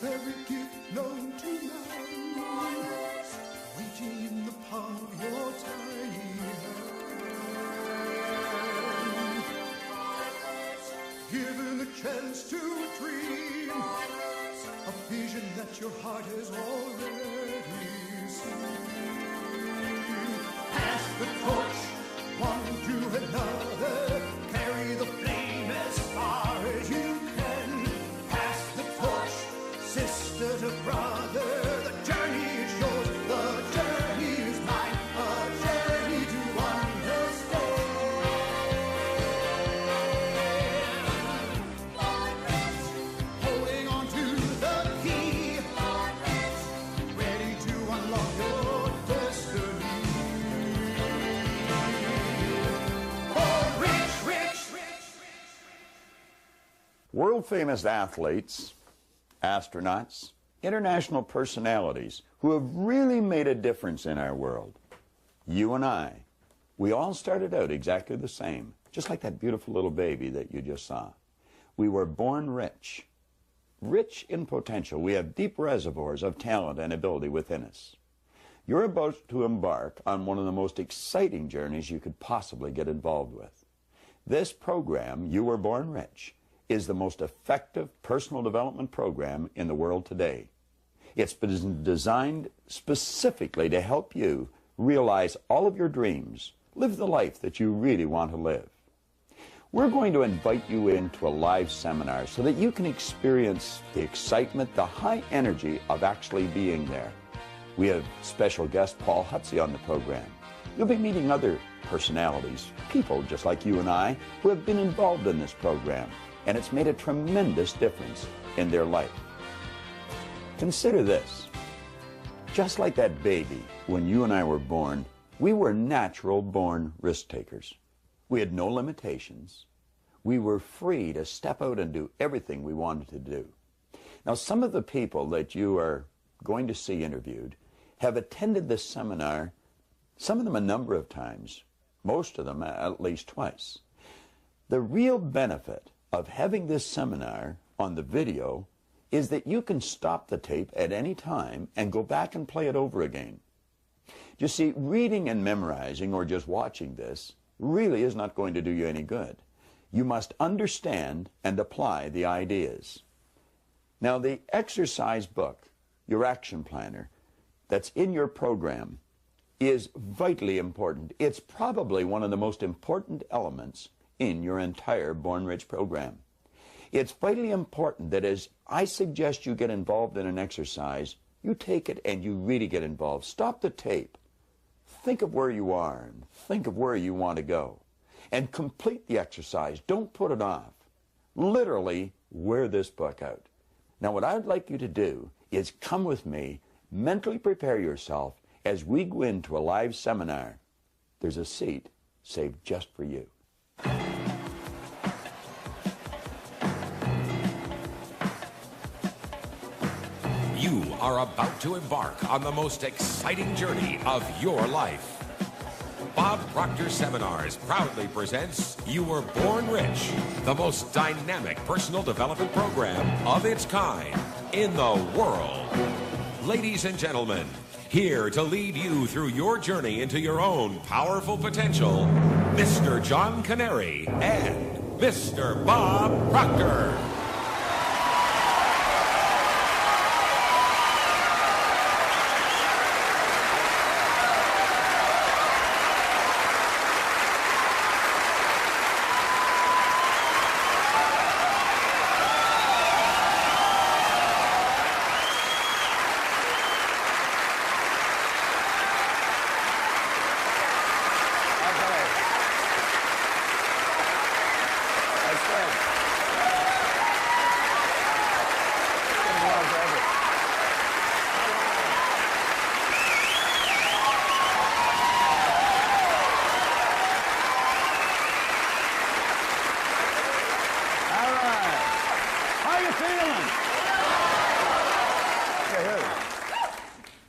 every gift known to man, waiting in the palm of your tiny hand. Given a chance to dream a vision that your heart has already seen. Pass the torch, one to another, carry the flame as far as you can. Pass the torch, sister to brother, the journey is yours, the journey is mine, a journey to understand. Holding on to the key, ready to unlock your destiny. World-famous athletes, astronauts, international personalities who have really made a difference in our world. You and I, we all started out exactly the same, just like that beautiful little baby that you just saw. We were born rich, rich in potential. We have deep reservoirs of talent and ability within us. You're about to embark on one of the most exciting journeys you could possibly get involved with. This program, You Were Born Rich, is the most effective personal development program in the world today. It's been designed specifically to help you realize all of your dreams, live the life that you really want to live. We're going to invite you into a live seminar so that you can experience the excitement, the high energy of actually being there. We have special guest Paul Hutsey on the program. You'll be meeting other personalities, people just like you and I, who have been involved in this program, and it's made a tremendous difference in their life. Consider this. Just like that baby, when you and I were born, we were natural-born risk-takers. We had no limitations. We were free to step out and do everything we wanted to do. Now, some of the people that you are going to see interviewed have attended this seminar, some of them a number of times, most of them at least twice. The real benefit of having this seminar on the video is that you can stop the tape at any time and go back and play it over again. You see, reading and memorizing or just watching this really is not going to do you any good. You must understand and apply the ideas. Now, the exercise book, your action planner, that's in your program is vitally important. It's probably one of the most important elements in your entire Born Rich program. It's vitally important that as I suggest you get involved in an exercise, you take it and you really get involved. Stop the tape. Think of where you are and think of where you want to go. And complete the exercise. Don't put it off. Literally wear this book out. Now, what I'd like you to do is come with me, mentally prepare yourself as we go into a live seminar. There's a seat saved just for you. You are about to embark on the most exciting journey of your life. Bob Proctor Seminars proudly presents You Were Born Rich, the most dynamic personal development program of its kind in the world. Ladies and gentlemen, here to lead you through your journey into your own powerful potential, Mr. John Canary and Mr. Bob Proctor.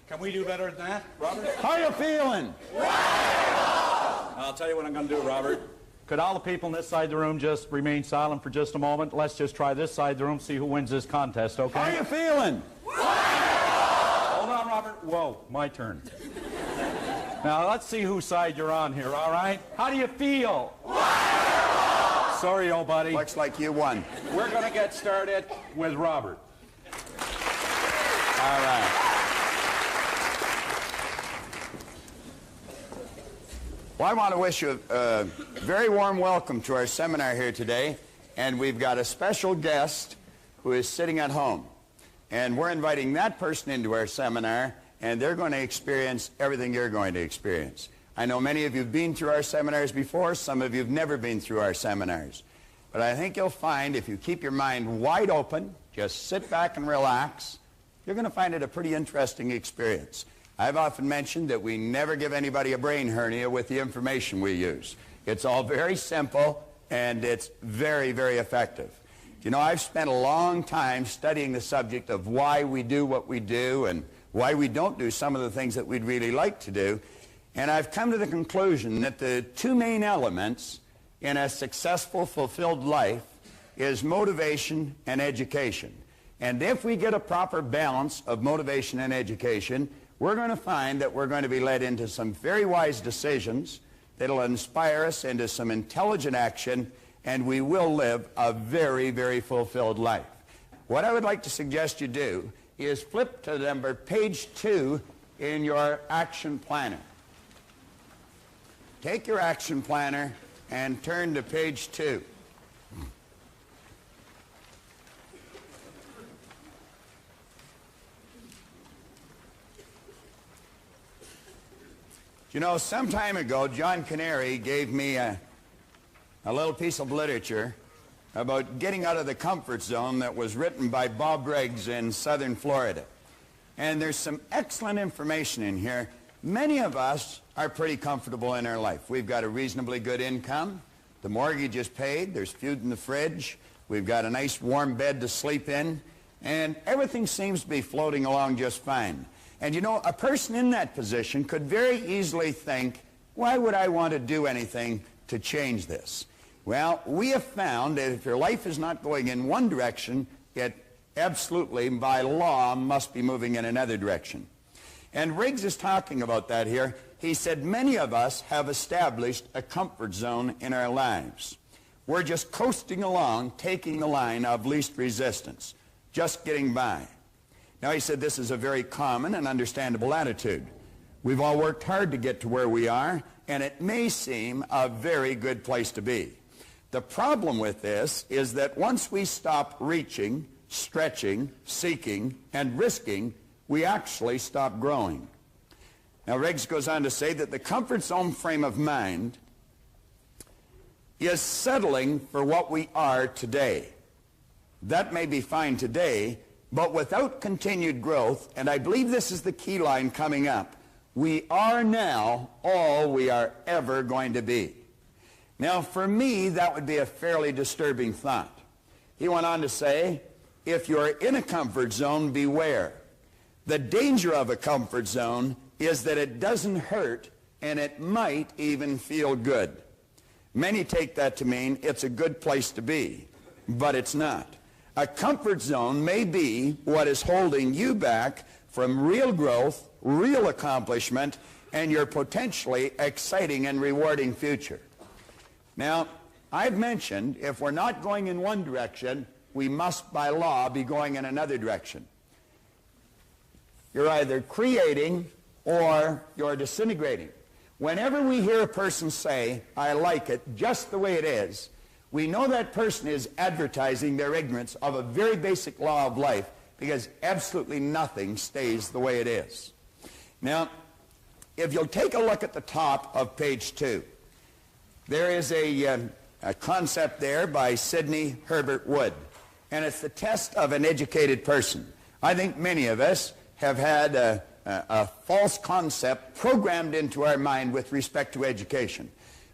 Can we do better than that, Robert? How you feeling? I'll tell you what I'm going to do, Robert. Could all the people on this side of the room just remain silent for just a moment? Let's just try this side of the room, see who wins this contest, okay? How are you feeling? Hold on, Robert. Whoa, my turn. Now, let's see whose side you're on here, all right? How do you feel? Sorry, old buddy. Looks like you won. We're going to get started with Robert. All right. Well, I want to wish you a very warm welcome to our seminar here today. And we've got a special guest who is sitting at home. And we're inviting that person into our seminar, and they're going to experience everything you're going to experience. I know many of you have been through our seminars before. Some of you have never been through our seminars. But I think you'll find if you keep your mind wide open, just sit back and relax, you're going to find it a pretty interesting experience. I've often mentioned that we never give anybody a brain hernia with the information we use. It's all very simple, and it's very, very effective. You know, I've spent a long time studying the subject of why we do what we do and why we don't do some of the things that we'd really like to do. And I've come to the conclusion that the two main elements in a successful, fulfilled life is motivation and education. And if we get a proper balance of motivation and education, we're going to find that we're going to be led into some very wise decisions that'll inspire us into some intelligent action, and we will live a very, very fulfilled life. What I would like to suggest you do is flip to page 2 in your action planner. Take your action planner and turn to page 2. You know, some time ago, John Canary gave me a little piece of literature about getting out of the comfort zone that was written by Bob Briggs in southern Florida. And there's some excellent information in here. Many of us are pretty comfortable in our life. We've got a reasonably good income. The mortgage is paid. There's food in the fridge. We've got a nice warm bed to sleep in. And everything seems to be floating along just fine. And you know, a person in that position could very easily think, why would I want to do anything to change this? Well, we have found that if your life is not going in one direction, it absolutely, by law, must be moving in another direction. And Riggs is talking about that here. He said many of us have established a comfort zone in our lives. We're just coasting along, taking the line of least resistance, just getting by. Now, he said this is a very common and understandable attitude. We've all worked hard to get to where we are, and it may seem a very good place to be. The problem with this is that once we stop reaching, stretching, seeking, and risking, we actually stop growing. Now, Riggs goes on to say that the comfort zone frame of mind is settling for what we are today. That may be fine today, but without continued growth, and I believe this is the key line coming up, we are now all we are ever going to be. Now, for me, that would be a fairly disturbing thought. He went on to say, if you're in a comfort zone, beware. The danger of a comfort zone is that it doesn't hurt, and it might even feel good. Many take that to mean it's a good place to be, but it's not. A comfort zone may be what is holding you back from real growth, real accomplishment, and your potentially exciting and rewarding future. Now, I've mentioned if we're not going in one direction, we must by law be going in another direction. You're either creating or you're disintegrating. Whenever we hear a person say, I like it just the way it is, we know that person is advertising their ignorance of a very basic law of life, because absolutely nothing stays the way it is. Now, if you'll take a look at the top of page 2, there is a concept there by Sidney Herbert Wood, and it's the test of an educated person. I think many of us have had a false concept programmed into our mind with respect to education.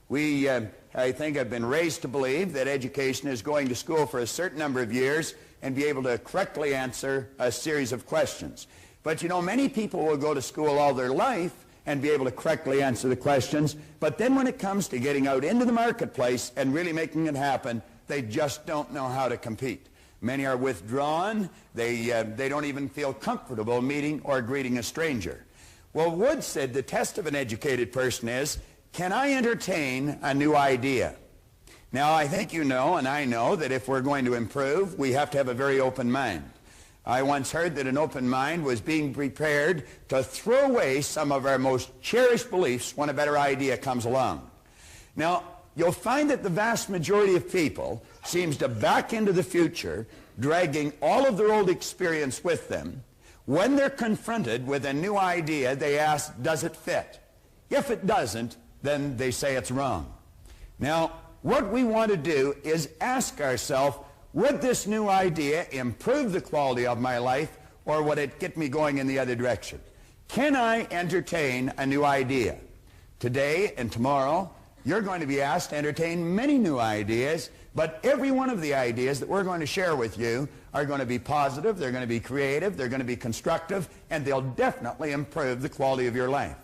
We, I think, have been raised to believe that education is going to school for a certain number of years and be able to correctly answer a series of questions. But you know, many people will go to school all their life and be able to correctly answer the questions. But then when it comes to getting out into the marketplace and really making it happen, they just don't know how to compete. Many are withdrawn. They don't even feel comfortable meeting or greeting a stranger. Well, Wood said the test of an educated person is, can I entertain a new idea? Now, I think you know, and I know, that if we're going to improve, we have to have a very open mind. I once heard that an open mind was being prepared to throw away some of our most cherished beliefs when a better idea comes along. Now, you'll find that the vast majority of people seems to back into the future, dragging all of their old experience with them. When they're confronted with a new idea, they ask, does it fit? If it doesn't, then they say it's wrong. Now, what we want to do is ask ourselves, would this new idea improve the quality of my life, or would it get me going in the other direction? Can I entertain a new idea? Today and tomorrow, you're going to be asked to entertain many new ideas, but every one of the ideas that we're going to share with you are going to be positive, they're going to be creative, they're going to be constructive, and they'll definitely improve the quality of your life.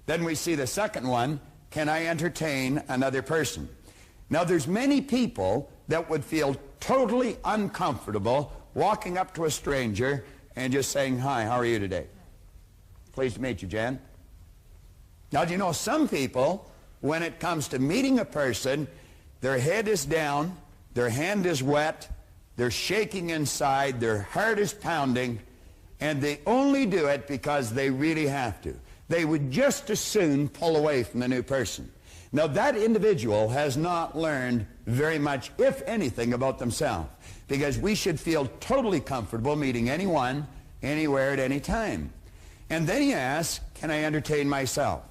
Then we see the second one, can I entertain another person? Now, there's many people that would feel totally uncomfortable walking up to a stranger and just saying, hi, how are you today? Pleased to meet you, Jan. Now, do you know some people, when it comes to meeting a person, their head is down, their hand is wet, they're shaking inside, their heart is pounding, and they only do it because they really have to. They would just as soon pull away from the new person. Now, that individual has not learned very much, if anything, about themselves, because we should feel totally comfortable meeting anyone, anywhere, at any time. And then he asks, can I entertain myself?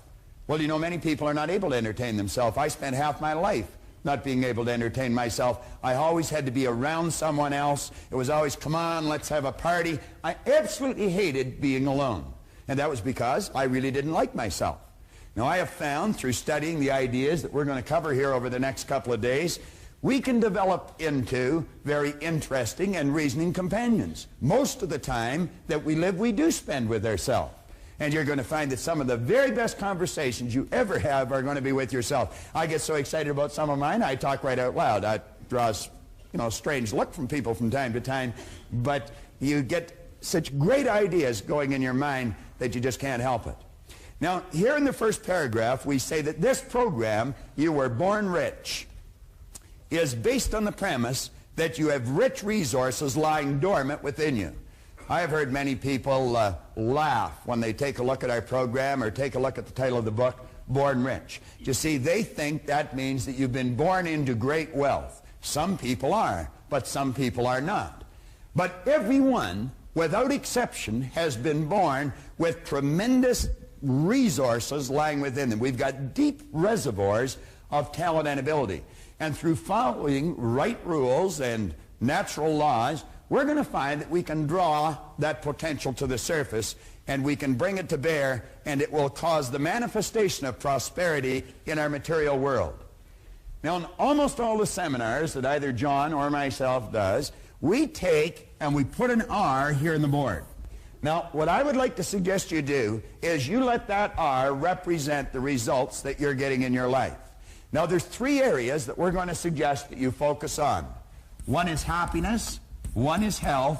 Well, you know, many people are not able to entertain themselves. I spent half my life not being able to entertain myself. I always had to be around someone else. It was always, come on, let's have a party. I absolutely hated being alone. And that was because I really didn't like myself. Now, I have found through studying the ideas that we're going to cover here over the next couple of days, we can develop into very interesting and reasoning companions. Most of the time that we live, we do spend with ourselves. And you're going to find that some of the very best conversations you ever have are going to be with yourself. I get so excited about some of mine, I talk right out loud. That draws, a strange look from people from time to time. But you get such great ideas going in your mind that you just can't help it. Now, here in the first paragraph, we say that this program, You Were Born Rich, is based on the premise that you have rich resources lying dormant within you. I have heard many people laugh when they take a look at our program or take a look at the title of the book, Born Rich. You see, they think that means that you've been born into great wealth. Some people are, but some people are not. But everyone, without exception, has been born with tremendous resources lying within them. We've got deep reservoirs of talent and ability. And through following right rules and natural laws, we're going to find that we can draw that potential to the surface and we can bring it to bear, and it will cause the manifestation of prosperity in our material world. Now, in almost all the seminars that either John or myself does, we take and we put an R here in the board. Now, what I would like to suggest you do is you let that R represent the results that you're getting in your life. Now, there's three areas that we're going to suggest that you focus on. One is happiness, one is health,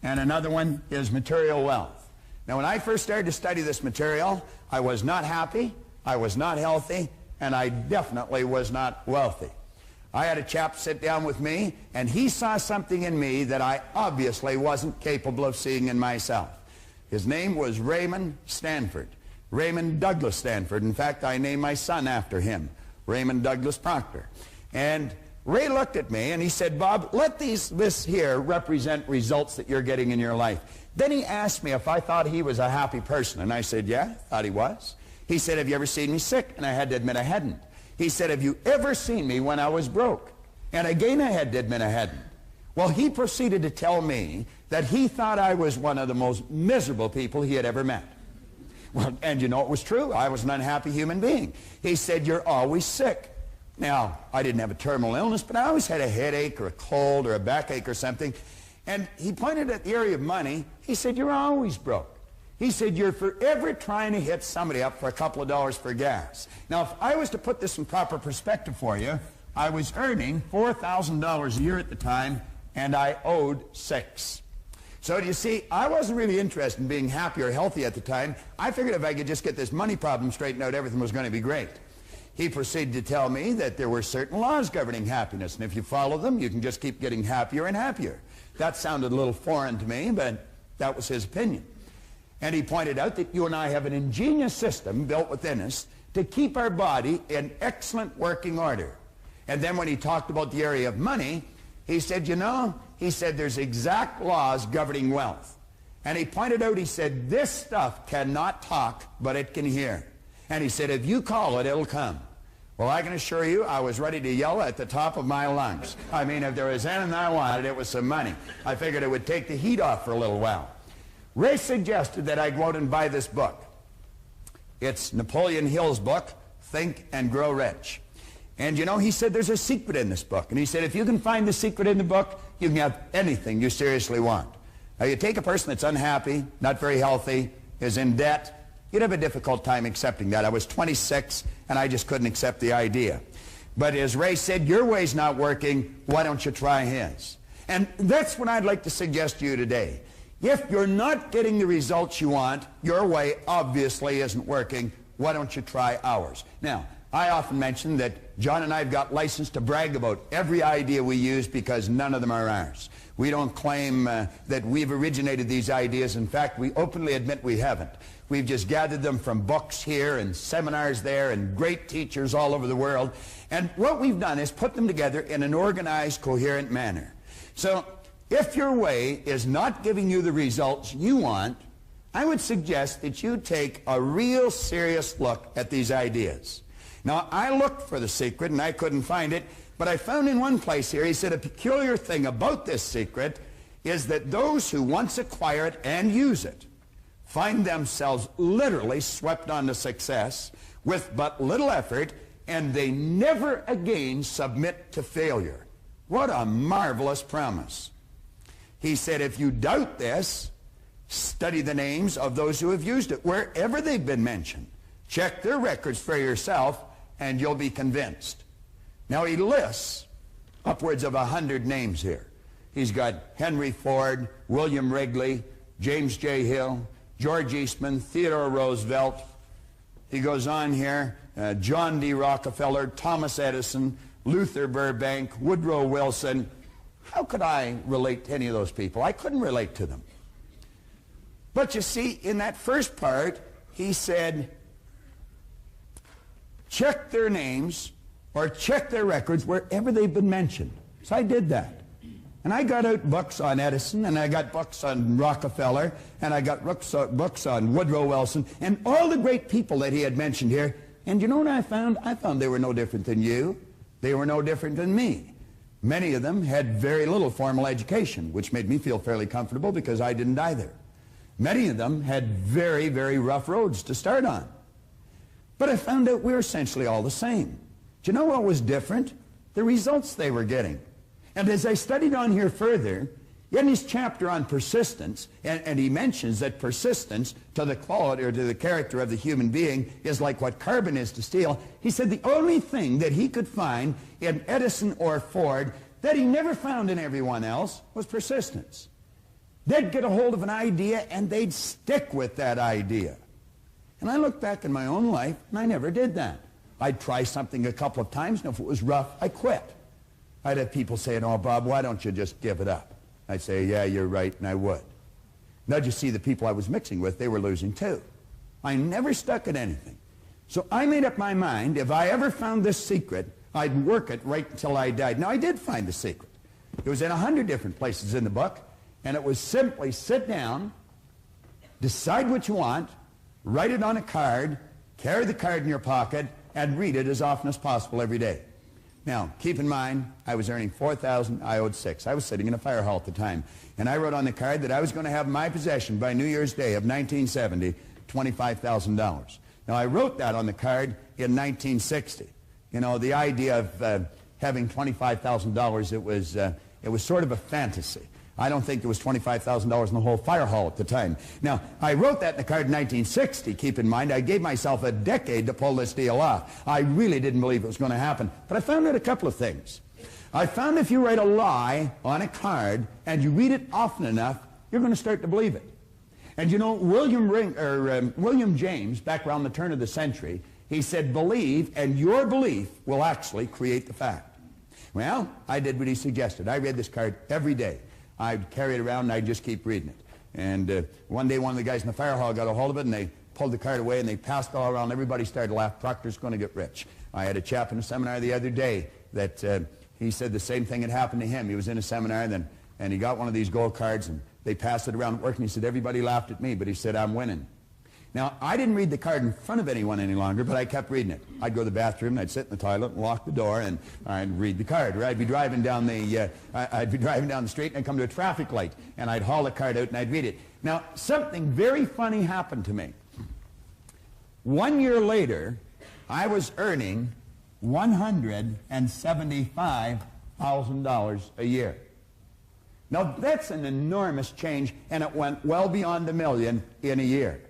and another one is material wealth. Now, when I first started to study this material, I was not happy, I was not healthy, and I definitely was not wealthy. I had a chap sit down with me, and he saw something in me that I obviously wasn't capable of seeing in myself. His name was Raymond Stanford, Raymond Douglas Stanford. In fact, I named my son after him, Raymond Douglas Proctor. And Ray looked at me and he said, Bob, let this here represent results that you're getting in your life. Then he asked me if I thought he was a happy person, and I said, yeah, thought he was. He said, have you ever seen me sick? And I had to admit I hadn't. He said, have you ever seen me when I was broke? And again I had to admit I hadn't. Well, he proceeded to tell me that he thought I was one of the most miserable people he had ever met. Well, and you know it was true. I was an unhappy human being. He said, you're always sick. Now, I didn't have a terminal illness, but I always had a headache or a cold or a backache or something. And he pointed at the area of money. He said, you're always broke. He said, you're forever trying to hit somebody up for a couple of dollars for gas. Now, if I was to put this in proper perspective for you, I was earning $4,000 a year at the time, and I owed $6,000. So do you see, I wasn't really interested in being happy or healthy at the time. I figured if I could just get this money problem straightened out, everything was going to be great. He proceeded to tell me that there were certain laws governing happiness, and if you follow them, you can just keep getting happier and happier. That sounded a little foreign to me, but that was his opinion. And he pointed out that you and I have an ingenious system built within us to keep our body in excellent working order. And then when he talked about the area of money, he said, you know, he said there's exact laws governing wealth. And he pointed out, he said, this stuff cannot talk, but it can hear. And he said, if you call it, it'll come. Well, I can assure you, I was ready to yell at the top of my lungs. I mean, if there was anything I wanted, it was some money. I figured it would take the heat off for a little while. Ray suggested that I go out and buy this book. It's Napoleon Hill's book, Think and Grow Rich. And you know, he said there's a secret in this book. And he said if you can find the secret in the book, you can have anything you seriously want. Now, you take a person that's unhappy, not very healthy, is in debt, you'd have a difficult time accepting that. I was 26, and I just couldn't accept the idea. But as Ray said, your way's not working, why don't you try his? And that's what I'd like to suggest to you today. If you're not getting the results you want, your way obviously isn't working, why don't you try ours? Now, I often mention that John and I have got license to brag about every idea we use because none of them are ours. We don't claim that we've originated these ideas. In fact, we openly admit we haven't. We've just gathered them from books here and seminars there and great teachers all over the world. And what we've done is put them together in an organized, coherent manner. So if your way is not giving you the results you want, I would suggest that you take a real serious look at these ideas. Now, I looked for the secret, and I couldn't find it, but I found in one place here, he said a peculiar thing about this secret is that those who once acquire it and use it find themselves literally swept on to success with but little effort, and they never again submit to failure. What a marvelous promise. He said, if you doubt this, study the names of those who have used it, wherever they've been mentioned. Check their records for yourself, and you'll be convinced. Now, he lists upwards of 100 names here. He's got Henry Ford, William Wrigley, James J. Hill, George Eastman, Theodore Roosevelt. He goes on here, John D. Rockefeller, Thomas Edison, Luther Burbank, Woodrow Wilson. How could I relate to any of those people? I couldn't relate to them. But you see, in that first part, he said, check their names or check their records wherever they've been mentioned. So I did that. And I got out books on Edison, and I got books on Rockefeller, and I got books on Woodrow Wilson, and all the great people that he had mentioned here. And you know what I found? I found they were no different than you. They were no different than me. Many of them had very little formal education, which made me feel fairly comfortable because I didn't either. Many of them had very, very rough roads to start on. But I found out we were essentially all the same. Do you know what was different? The results they were getting. And as I studied on here further, in his chapter on persistence, and he mentions that persistence to the quality or to the character of the human being is like what carbon is to steel, he said the only thing that he could find in Edison or Ford that he never found in everyone else was persistence. They'd get a hold of an idea and they'd stick with that idea. And I look back in my own life, and I never did that. I'd try something a couple of times, and if it was rough, I quit. I'd have people saying, oh, Bob, why don't you just give it up? I'd say, yeah, you're right, and I would. Now, you see, the people I was mixing with, they were losing too. I never stuck at anything. So I made up my mind, if I ever found this secret, I'd work it right until I died. Now, I did find the secret. It was in 100 different places in the book, and it was simply sit down, decide what you want, write it on a card, carry the card in your pocket, and read it as often as possible every day. Now, keep in mind, I was earning $4,000, I owed $6,000. I was sitting in a fire hall at the time, and I wrote on the card that I was going to have in my possession by New Year's Day of 1970, $25,000. Now, I wrote that on the card in 1960. You know, the idea of having $25,000, it was sort of a fantasy. I don't think there was $25,000 in the whole fire hall at the time. Now, I wrote that in the card in 1960. Keep in mind, I gave myself a decade to pull this deal off. I really didn't believe it was going to happen. But I found out a couple of things. I found if you write a lie on a card and you read it often enough, you're going to start to believe it. And you know, William James, back around the turn of the century, he said, believe, and your belief will actually create the fact. Well, I did what he suggested. I read this card every day. I'd carry it around and I'd just keep reading it. And one day one of the guys in the fire hall got a hold of it and they pulled the card away and they passed it all around. Everybody started to laugh. Proctor's going to get rich. I had a chap in a seminar the other day that he said the same thing had happened to him. He was in a seminar and he got one of these gold cards and they passed it around at work and he said, everybody laughed at me, but he said, I'm winning. Now, I didn't read the card in front of anyone any longer, but I kept reading it. I'd go to the bathroom, and I'd sit in the toilet and lock the door, and I'd read the card. Or I'd be driving down the street, and I'd come to a traffic light, and I'd haul the card out, and I'd read it. Now, something very funny happened to me. 1 year later, I was earning $175,000 a year. Now, that's an enormous change, and it went well beyond $1 million in a year.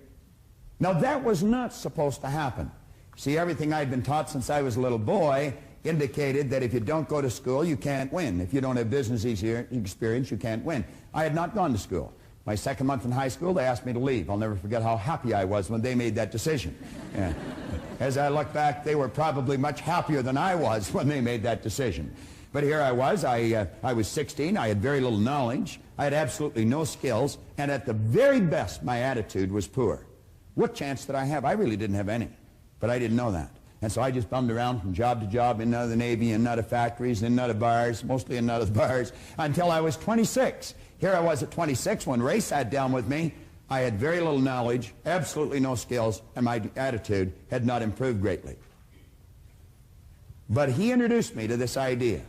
Now, that was not supposed to happen. See, everything I'd been taught since I was a little boy indicated that if you don't go to school, you can't win. If you don't have business experience, you can't win. I had not gone to school. My second month in high school, they asked me to leave. I'll never forget how happy I was when they made that decision. Yeah. As I look back, they were probably much happier than I was when they made that decision. But here I was. I was 16. I had very little knowledge. I had absolutely no skills. And at the very best, my attitude was poor. What chance did I have? I really didn't have any, but I didn't know that. And so I just bummed around from job to job, in and out of the Navy, in and out of factories, in and out of bars, mostly in and out of the bars, until I was 26. Here I was at 26 when Ray sat down with me. I had very little knowledge, absolutely no skills, and my attitude had not improved greatly. But he introduced me to this idea,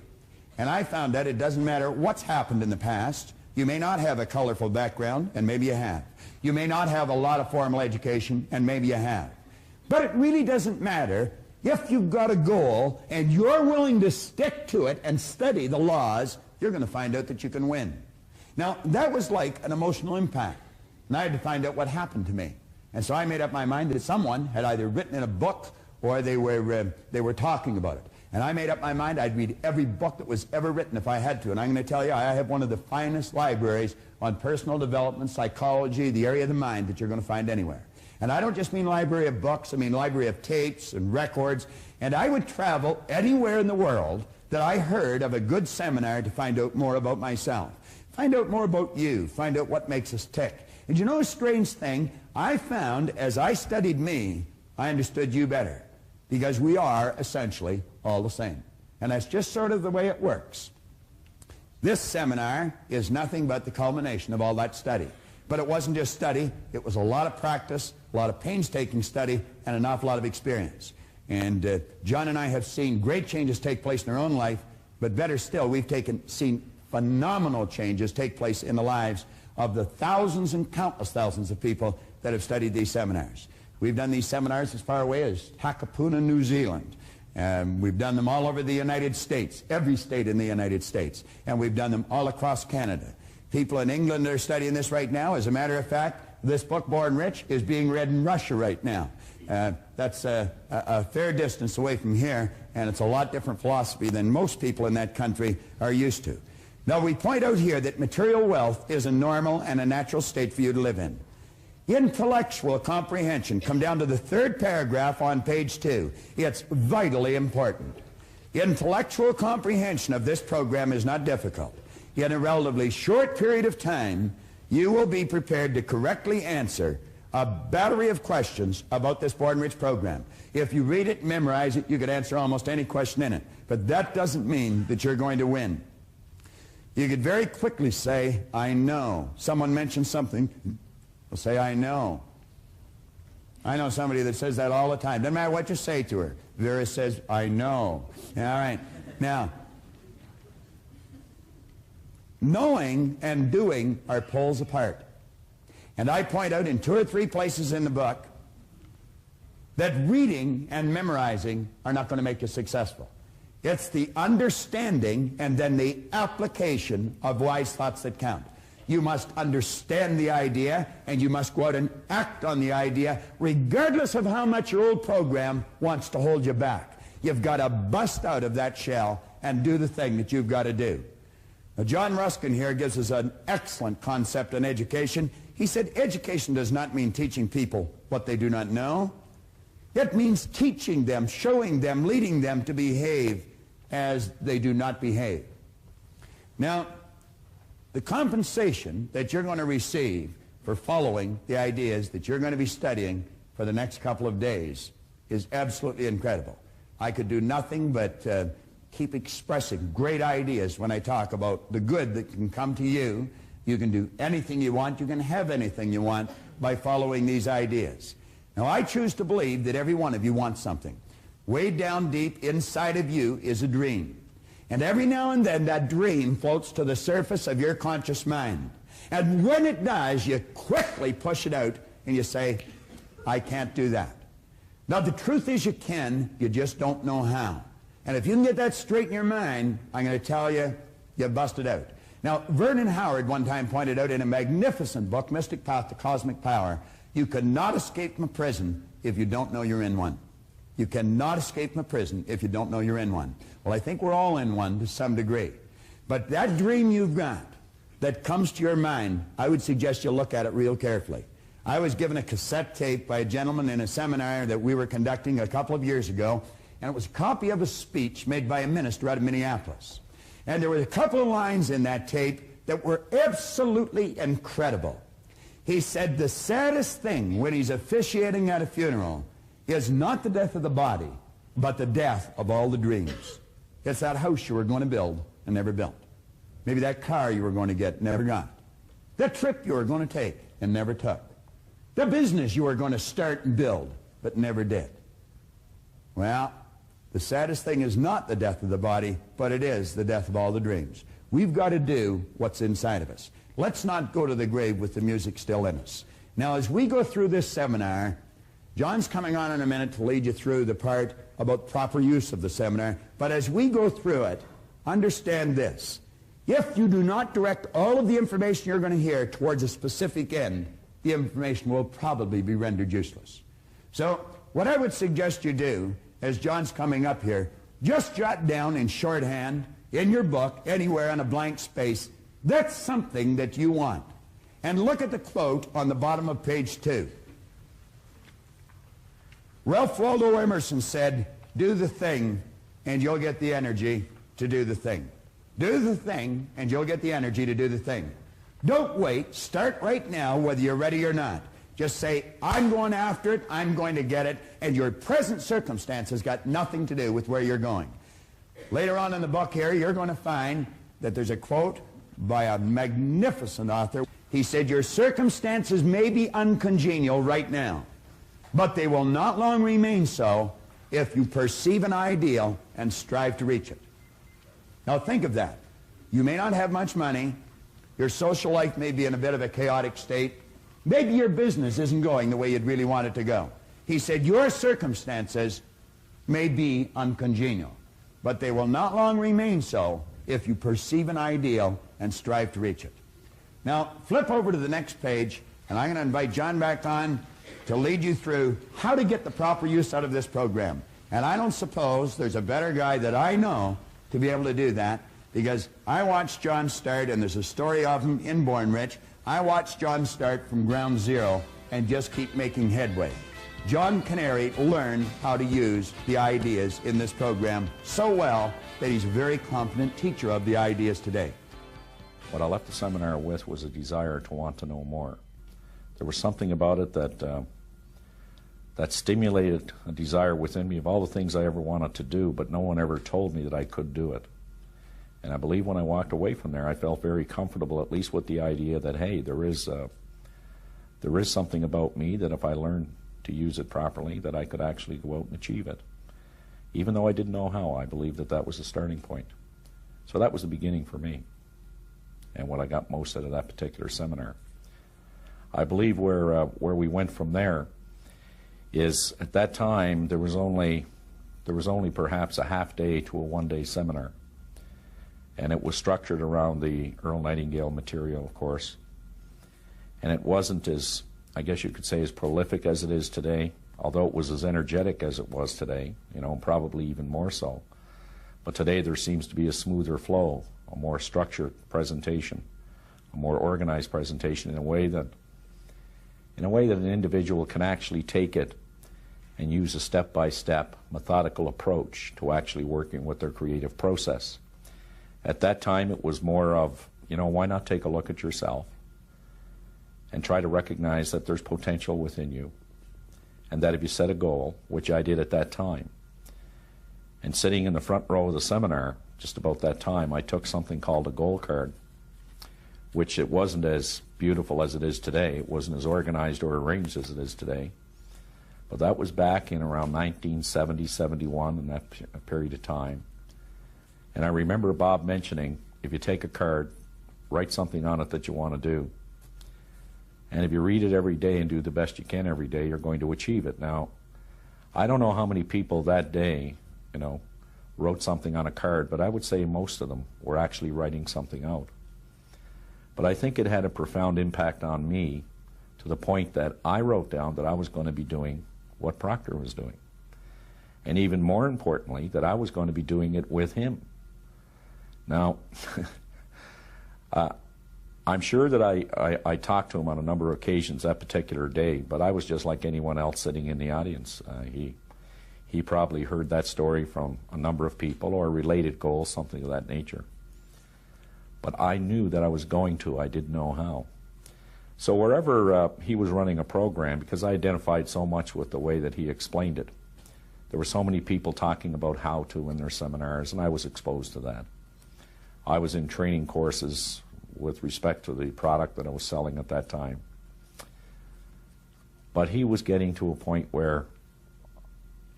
and I found that it doesn't matter what's happened in the past. You may not have a colorful background, and maybe you have. You may not have a lot of formal education, and maybe you have. But it really doesn't matter if you've got a goal and you're willing to stick to it and study the laws, you're going to find out that you can win. Now, that was like an emotional impact. And I had to find out what happened to me. And so I made up my mind that someone had either written in a book or they were talking about it. And I made up my mind I'd read every book that was ever written if I had to. And I'm going to tell you, I have one of the finest libraries on personal development, psychology, the area of the mind that you're going to find anywhere. And I don't just mean library of books, I mean library of tapes and records. And I would travel anywhere in the world that I heard of a good seminar to find out more about myself. Find out more about you. Find out what makes us tick. And you know a strange thing? I found as I studied me, I understood you better. Because we are essentially all the same. And that's just sort of the way it works. This seminar is nothing but the culmination of all that study. But it wasn't just study, it was a lot of practice, a lot of painstaking study, and an awful lot of experience. And John and I have seen great changes take place in our own life, but better still, we've seen phenomenal changes take place in the lives of the thousands and countless thousands of people that have studied these seminars. We've done these seminars as far away as Takapuna, New Zealand. We've done them all over the United States, every state in the United States. And we've done them all across Canada. People in England are studying this right now. As a matter of fact, this book, Born Rich, is being read in Russia right now. That's a fair distance away from here, and it's a lot different philosophy than most people in that country are used to. Now, we point out here that material wealth is a normal and a natural state for you to live in. Intellectual comprehension, come down to the third paragraph on page 2. It's vitally important. Intellectual comprehension of this program is not difficult. In a relatively short period of time, you will be prepared to correctly answer a battery of questions about this Born Rich program. If you read it, memorize it, you could answer almost any question in it. But that doesn't mean that you're going to win. You could very quickly say, I know. Someone mentions something, we'll say, I know. I know somebody that says that all the time. Doesn't matter what you say to her. Vera says, I know. All right. Now, knowing and doing are poles apart. And I point out in 2 or 3 places in the book that reading and memorizing are not going to make you successful. It's the understanding and then the application of wise thoughts that count. You must understand the idea, and you must go out and act on the idea, regardless of how much your old program wants to hold you back. You've got to bust out of that shell and do the thing that you've got to do. Now, John Ruskin here gives us an excellent concept on education. He said, education does not mean teaching people what they do not know. It means teaching them, showing them, leading them to behave as they do not behave. Now, the compensation that you're going to receive for following the ideas that you're going to be studying for the next couple of days is absolutely incredible. I could do nothing but keep expressing great ideas when I talk about the good that can come to you. You can do anything you want. You can have anything you want by following these ideas. Now, I choose to believe that every one of you wants something. Way down deep inside of you is a dream. And every now and then that dream floats to the surface of your conscious mind. And when it does, you quickly push it out and you say, I can't do that. Now, the truth is you can, you just don't know how. And if you can get that straight in your mind, I'm going to tell you, you busted out. Now, Vernon Howard one time pointed out in a magnificent book, Mystic Path to Cosmic Power, you cannot escape from a prison if you don't know you're in one. You cannot escape from a prison if you don't know you're in one. Well, I think we're all in one to some degree. But that dream you've got that comes to your mind, I would suggest you look at it real carefully. I was given a cassette tape by a gentleman in a seminar that we were conducting a couple of years ago, and it was a copy of a speech made by a minister out of Minneapolis. And there were a couple of lines in that tape that were absolutely incredible. He said the saddest thing when he's officiating at a funeral is not the death of the body, but the death of all the dreams. It's that house you were going to build and never built. Maybe that car you were going to get, never got. That trip you were going to take and never took. The business you were going to start and build, but never did. Well, the saddest thing is not the death of the body, but it is the death of all the dreams. We've got to do what's inside of us. Let's not go to the grave with the music still in us. Now, as we go through this seminar, John's coming on in a minute to lead you through the part about proper use of the seminar. But as we go through it, understand this. If you do not direct all of the information you're going to hear towards a specific end, the information will probably be rendered useless. So what I would suggest you do, as John's coming up here, just jot down in shorthand, in your book, anywhere on a blank space, that's something that you want. And look at the quote on the bottom of page 2. Ralph Waldo Emerson said, do the thing and you'll get the energy to do the thing. Do the thing and you'll get the energy to do the thing. Don't wait. Start right now whether you're ready or not. Just say, I'm going after it, I'm going to get it, and your present circumstance has got nothing to do with where you're going. Later on in the book here, you're going to find that there's a quote by a magnificent author. He said, your circumstances may be uncongenial right now, but they will not long remain so if you perceive an ideal and strive to reach it. Now think of that. You may not have much money. Your social life may be in a bit of a chaotic state. Maybe your business isn't going the way you'd really want it to go. He said, your circumstances may be uncongenial, but they will not long remain so if you perceive an ideal and strive to reach it. Now, flip over to the next page, and I'm going to invite John back on to lead you through how to get the proper use out of this program. And I don't suppose there's a better guy that I know to be able to do that, because I watched John start, and there's a story of him in Born Rich. I watched John start from ground zero and just keep making headway. John Canary learned how to use the ideas in this program so well that he's a very competent teacher of the ideas today. What I left the seminar with was a desire to want to know more. There was something about it that stimulated a desire within me of all the things I ever wanted to do, but no one ever told me that I could do it. And I believe when I walked away from there, I felt very comfortable, at least with the idea that, hey, there is something about me that if I learned to use it properly, that I could actually go out and achieve it. Even though I didn't know how, I believed that that was the starting point. So that was the beginning for me, and what I got most out of that particular seminar. I believe where we went from there is, at that time, there was only there was only perhaps a half day to a one-day seminar. And it was structured around the Earl Nightingale material, of course. And it wasn't as, I guess you could say, as prolific as it is today, although it was as energetic as it was today, you know, probably even more so. But today there seems to be a smoother flow, a more structured presentation, a more organized presentation in a way that an individual can actually take it and use a step-by-step methodical approach to actually working with their creative process. At that time it was more of, you know, why not take a look at yourself and try to recognize that there's potential within you, and that if you set a goal, which I did at that time, and sitting in the front row of the seminar just about that time, I took something called a goal card, which it wasn't as beautiful as it is today. It wasn't as organized or arranged as it is today. But that was back in around 1970, 71, in that period of time. And I remember Bob mentioning, if you take a card, write something on it that you want to do. And if you read it every day and do the best you can every day, you're going to achieve it. Now, I don't know how many people that day, you know, wrote something on a card, but I would say most of them were actually writing something out. But I think it had a profound impact on me, to the point that I wrote down that I was going to be doing what Proctor was doing. And even more importantly, that I was going to be doing it with him. Now, I'm sure that I talked to him on a number of occasions that particular day, but I was just like anyone else sitting in the audience. He probably heard that story from a number of people or related goals, something of that nature. But I knew that I was going to, I didn't know how. So wherever he was running a program, because I identified so much with the way that he explained it, there were so many people talking about how to in their seminars, and I was exposed to that. I was in training courses with respect to the product that I was selling at that time. But he was getting to a point where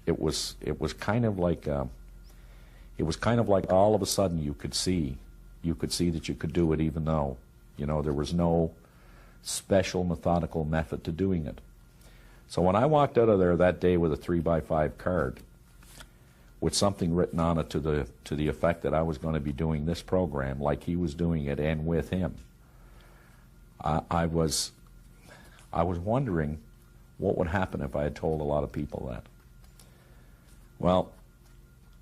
it was kind of like all of a sudden you could see that you could do it, even though, you know, there was no special methodical method to doing it. So when I walked out of there that day with a 3x5 card with something written on it to the effect that I was going to be doing this program like he was doing it and with him, I was wondering what would happen if I had told a lot of people that. Well,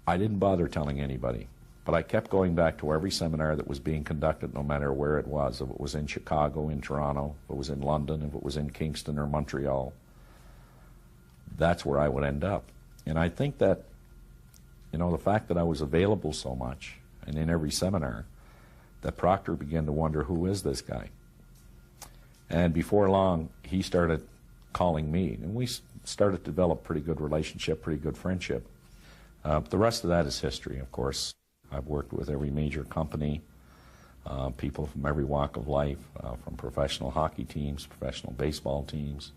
I didn't bother telling anybody, but I kept going back to every seminar that was being conducted, no matter where it was. If it was in Chicago, in Toronto, if it was in London, if it was in Kingston or Montreal, that's where I would end up. And I think that, you know, the fact that I was available so much and in every seminar, that Proctor began to wonder, who is this guy? And before long, he started calling me, and we started to develop pretty good relationship, pretty good friendship. The rest of that is history, of course. I've worked with every major company, people from every walk of life, from professional hockey teams, professional baseball teams,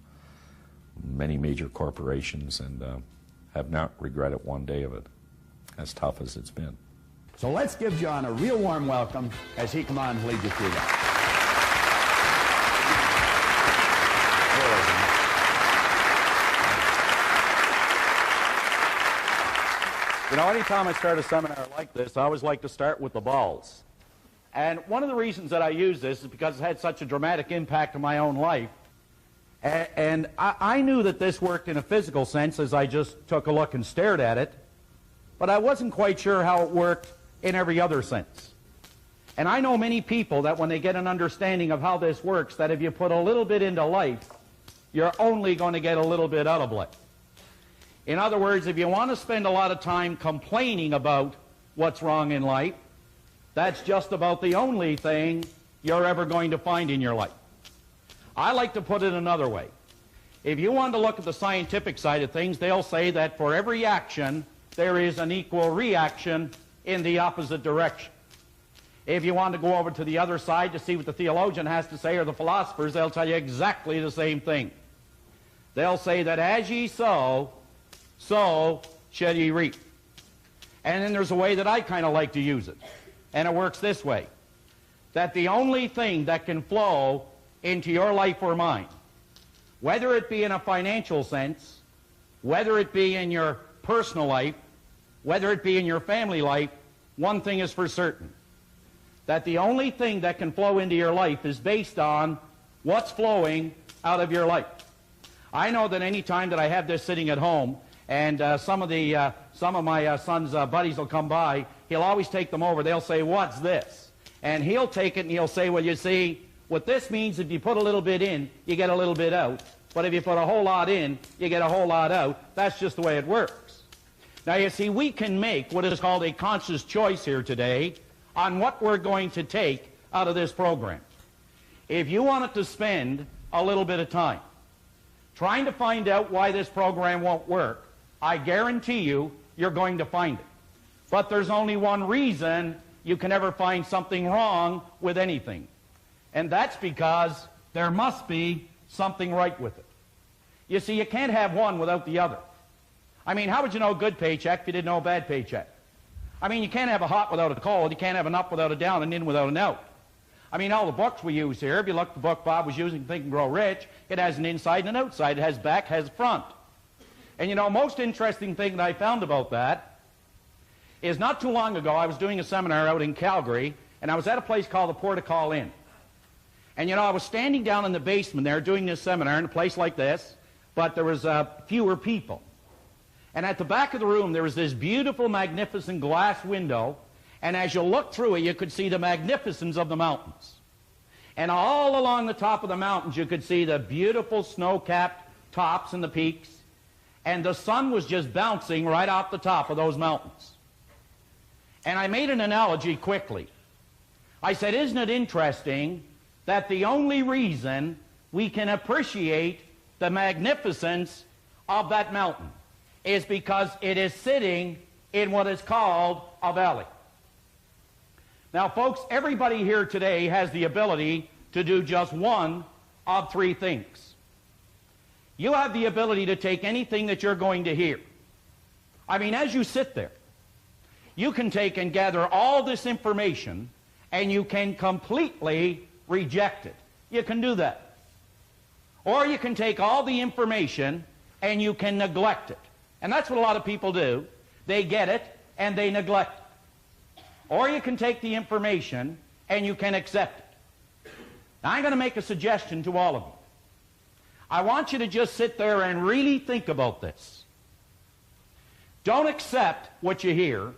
many major corporations, and have not regretted one day of it, as tough as it's been. So let's give John a real warm welcome as he comes on and lead you through that. You know, anytime I start a seminar like this, I always like to start with the balls. And one of the reasons that I use this is because it had such a dramatic impact on my own life. And I knew that this worked in a physical sense as I just took a look and stared at it, but I wasn't quite sure how it worked in every other sense. And I know many people that when they get an understanding of how this works, that if you put a little bit into life, you're only going to get a little bit out of life. In other words, if you want to spend a lot of time complaining about what's wrong in life, that's just about the only thing you're ever going to find in your life. I like to put it another way. If you want to look at the scientific side of things, they'll say that for every action, there is an equal reaction in the opposite direction. If you want to go over to the other side to see what the theologian has to say, or the philosophers, they'll tell you exactly the same thing. They'll say that as ye sow, so shall ye reap. And then there's a way that I kind of like to use it. And it works this way. That the only thing that can flow into your life or mine, whether it be in a financial sense, whether it be in your personal life, whether it be in your family life, one thing is for certain, that the only thing that can flow into your life is based on what's flowing out of your life. I know that any time that I have this sitting at home, and some of my son's buddies will come by, he'll always take them over. They'll say, "What's this?" And he'll take it and he'll say, "Well, you see, what this means, if you put a little bit in, you get a little bit out. But if you put a whole lot in, you get a whole lot out. That's just the way it works." Now, you see, we can make what is called a conscious choice here today on what we're going to take out of this program. If you wanted to spend a little bit of time trying to find out why this program won't work, I guarantee you, you're going to find it. But there's only one reason you can ever find something wrong with anything. And that's because there must be something right with it. You see, you can't have one without the other. I mean, how would you know a good paycheck if you didn't know a bad paycheck? I mean, you can't have a hot without a cold. You can't have an up without a down, and in without an out. I mean, all the books we use here, if you look at the book Bob was using, Think and Grow Rich, it has an inside and an outside. It has back, has front. And you know, most interesting thing that I found about that is not too long ago, I was doing a seminar out in Calgary, and I was at a place called the Portical Inn. And you know, I was standing down in the basement there doing this seminar in a place like this, but there was fewer people. And at the back of the room, there was this beautiful, magnificent glass window, and as you looked through it, you could see the magnificence of the mountains. And all along the top of the mountains, you could see the beautiful snow-capped tops and the peaks, and the sun was just bouncing right off the top of those mountains. And I made an analogy quickly. I said, isn't it interesting that the only reason we can appreciate the magnificence of that mountain is because it is sitting in what is called a valley. Now, folks, everybody here today has the ability to do just one of three things. You have the ability to take anything that you're going to hear. I mean, as you sit there, you can take and gather all this information, and you can completely reject it. You can do that. Or you can take all the information, and you can neglect it. And that's what a lot of people do. They get it, and they neglect it. Or you can take the information, and you can accept it. Now, I'm going to make a suggestion to all of you. I want you to just sit there and really think about this. Don't accept what you hear.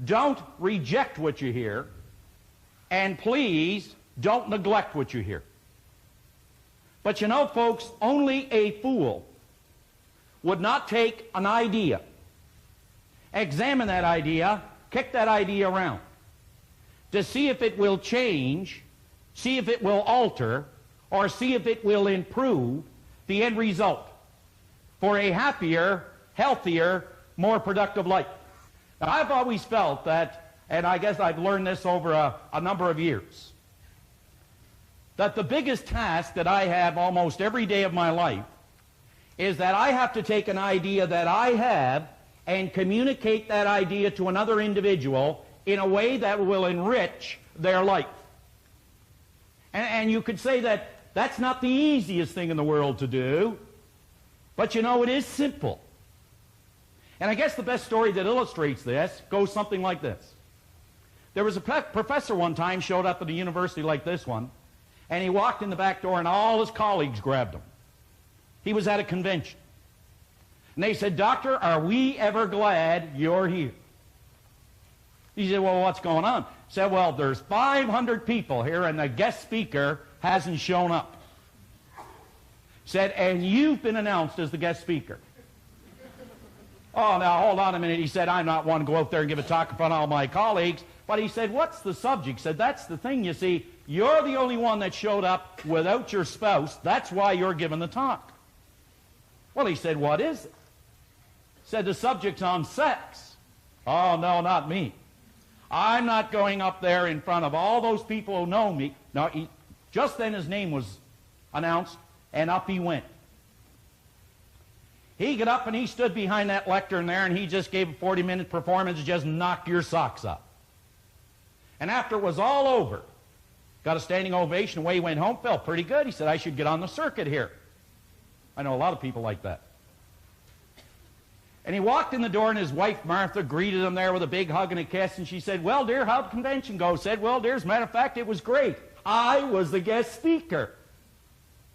Don't reject what you hear. And please, don't neglect what you hear. But you know, folks, only a fool would not take an idea, examine that idea, kick that idea around, to see if it will change, see if it will alter, or see if it will improve the end result for a happier, healthier, more productive life. Now, I've always felt that, and I guess I've learned this over a number of years, that the biggest task that I have almost every day of my life is that I have to take an idea that I have and communicate that idea to another individual in a way that will enrich their life. And you could say that that's not the easiest thing in the world to do, but you know, it is simple. And I guess the best story that illustrates this goes something like this. There was a professor one time showed up at a university like this one, and he walked in the back door and all his colleagues grabbed him. He was at a convention. And they said, "Doctor, are we ever glad you're here?" He said, "Well, what's going on?" He said, "Well, there's 500 people here and the guest speaker hasn't shown up." He said, "And you've been announced as the guest speaker." "Oh, now, hold on a minute." He said, "I'm not one to go out there and give a talk in front of all my colleagues." But he said, "What's the subject?" He said, "That's the thing, you see. You're the only one that showed up without your spouse. That's why you're giving the talk." Well, he said, "What is it?" He said, "The subject's on sex." "Oh, no, not me. I'm not going up there in front of all those people who know me." No, just then his name was announced, and up he went. He got up and he stood behind that lectern there, and he just gave a 40-minute performance and just knocked your socks up. And after it was all over, got a standing ovation, away he went home, felt pretty good. He said, "I should get on the circuit here." I know a lot of people like that. And he walked in the door, and his wife, Martha, greeted him there with a big hug and a kiss, and she said, "Well, dear, how'd the convention go?" Said, "Well, dear, as a matter of fact, it was great. I was the guest speaker."